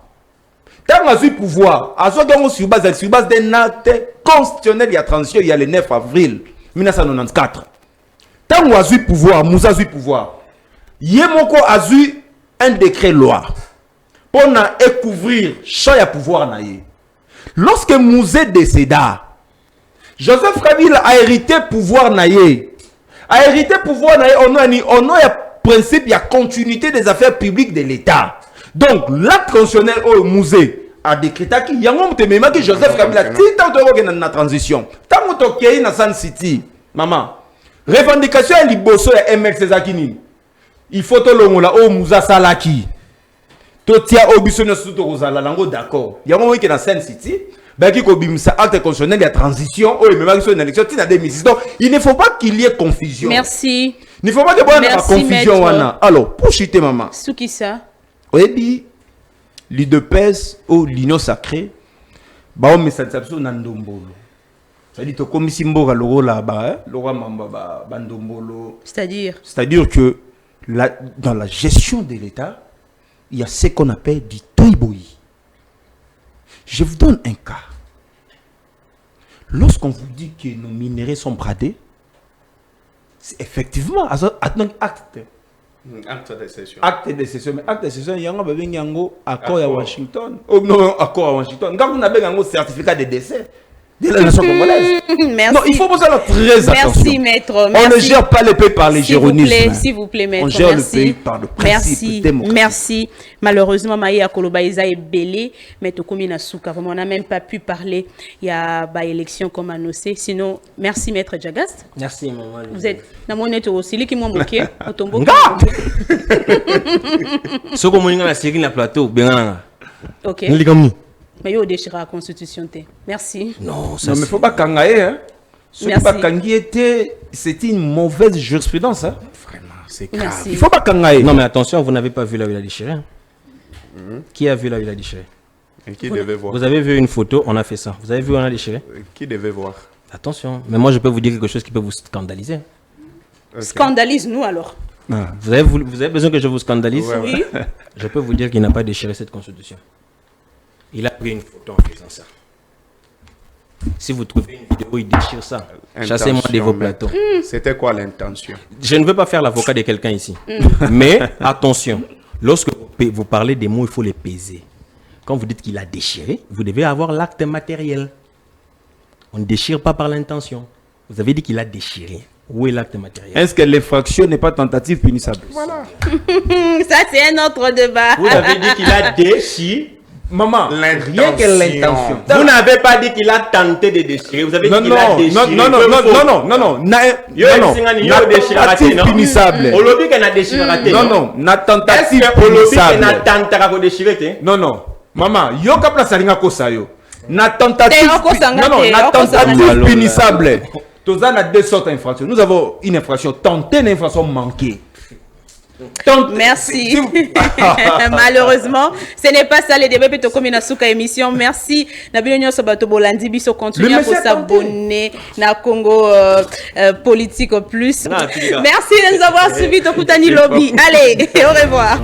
Tant que a eu pouvoir, a eu sur base d'un acte constitutionnel, il y a transition, il y a le 9 avril 1994. Tant que a eu pouvoir, Moussa a eu pouvoir. Yemoko a eu un décret loi pour découvrir chaque pouvoir naïe. Lorsque Moussa décéda, Joseph Kabila a hérité pouvoir naïe. A hérité pouvoir naïe, on a principe, il y a continuité des affaires publiques de l'État. Donc, l'acte constitutionnel au musée a décrété qu'il y a un moment que Joseph Kabila, tant que dans la transition, tant que tu es dans San City, maman, revendication à l'Iboso et MX Zakini. Il faut que l'on ait Moussa Salaki. Totia Obisson Souto Rosala, d'accord. Il y a un moment qui est dans San City. Acte constitutionnel, il y a transition, une élection, il ne faut pas qu'il y ait confusion. Merci. Il ne faut pas qu'il y ait confusion. Alors, pour chuter, maman. C'est qui ça? Oui, l'IDPS ou l'Union sacrée, bah on met ça sur Nandombolo. C'est-à-dire que comme si Mboga Loro là-bas, Loro Mamba Bandombolo. C'est-à-dire que dans la gestion de l'État, il y a ce qu'on appelle du toiboui. Je vous donne un cas. Lorsqu'on vous dit que nos minéraux sont bradés, c'est effectivement un acte. Acte de cession. Acte de cession. Mais acte de cession, il y a un accord à Washington. Oh non, accord à Washington. Quand vous avez un certificat de décès de la nation congolaise. Merci. Non, il faut poser très attention. Merci, maître. Merci. On ne gère pas le pays par les géronismes. S'il vous plaît, maître. On gère le pays par le principe démocratique. Merci. Malheureusement, Maïa Kolobaïza est belé. Mais Tokomina Souka, on n'a même pas pu parler. Il y a une élection comme annoncé. Sinon, merci, maître Djagast. Merci, maman. Vous êtes dans mon net aussi. Qui m'a moqué. Au tombeau. Ce que vous avez dit, c'est plateau. Ok. Mais il y a déchiré la constitution. Merci. Non, mais il ne faut pas kangaye. Hein. C'était une mauvaise jurisprudence. Hein. Vraiment, c'est grave. Merci. Il ne faut pas kangaye. Non, mais attention, vous n'avez pas vu là où il a déchiré. Qui a vu là où il a déchiré? Et qui devait voir? Vous avez vu une photo, on a fait ça. Vous avez vu où on a déchiré? Qui devait voir? Attention, mais moi je peux vous dire quelque chose qui peut vous scandaliser. Okay. Scandalise-nous alors. Vous avez besoin que je vous scandalise? Oui. Je peux vous dire qu'il n'a pas déchiré cette constitution. Il a pris une photo en faisant ça. Si vous trouvez une vidéo, il déchire ça. Chassez-moi de vos plateaux. C'était quoi l'intention? Je ne veux pas faire l'avocat de quelqu'un ici. Mais attention, lorsque vous parlez des mots, il faut les peser. Quand vous dites qu'il a déchiré, vous devez avoir l'acte matériel. On ne déchire pas par l'intention. Vous avez dit qu'il a déchiré. Où est l'acte matériel? Est-ce que l'effraction n'est pas tentative punissable? Voilà. Ça, c'est un autre débat. Vous avez dit qu'il a déchiré. Maman, rien que l'intention. Vous n'avez pas dit qu'il a tenté de déchirer. Vous avez dit qu'il a déchiré. Non. Tentative punissable. Non, na tentative punissable. Non. Maman, yo kapla salinga kosa yo. Na tentative punissable. Tous on a deux sortes d'infractions. Nous avons une infraction tentée, une infraction manquée. Merci. Malheureusement, ce n'est pas ça les débats de Komina Souka émission. Merci. Nabilionyo Sobato Bolandi Biso continue à s'abonner na Congo Politique Plus. Merci de nous avoir suivis Tokutani Lobby. Allez, au revoir.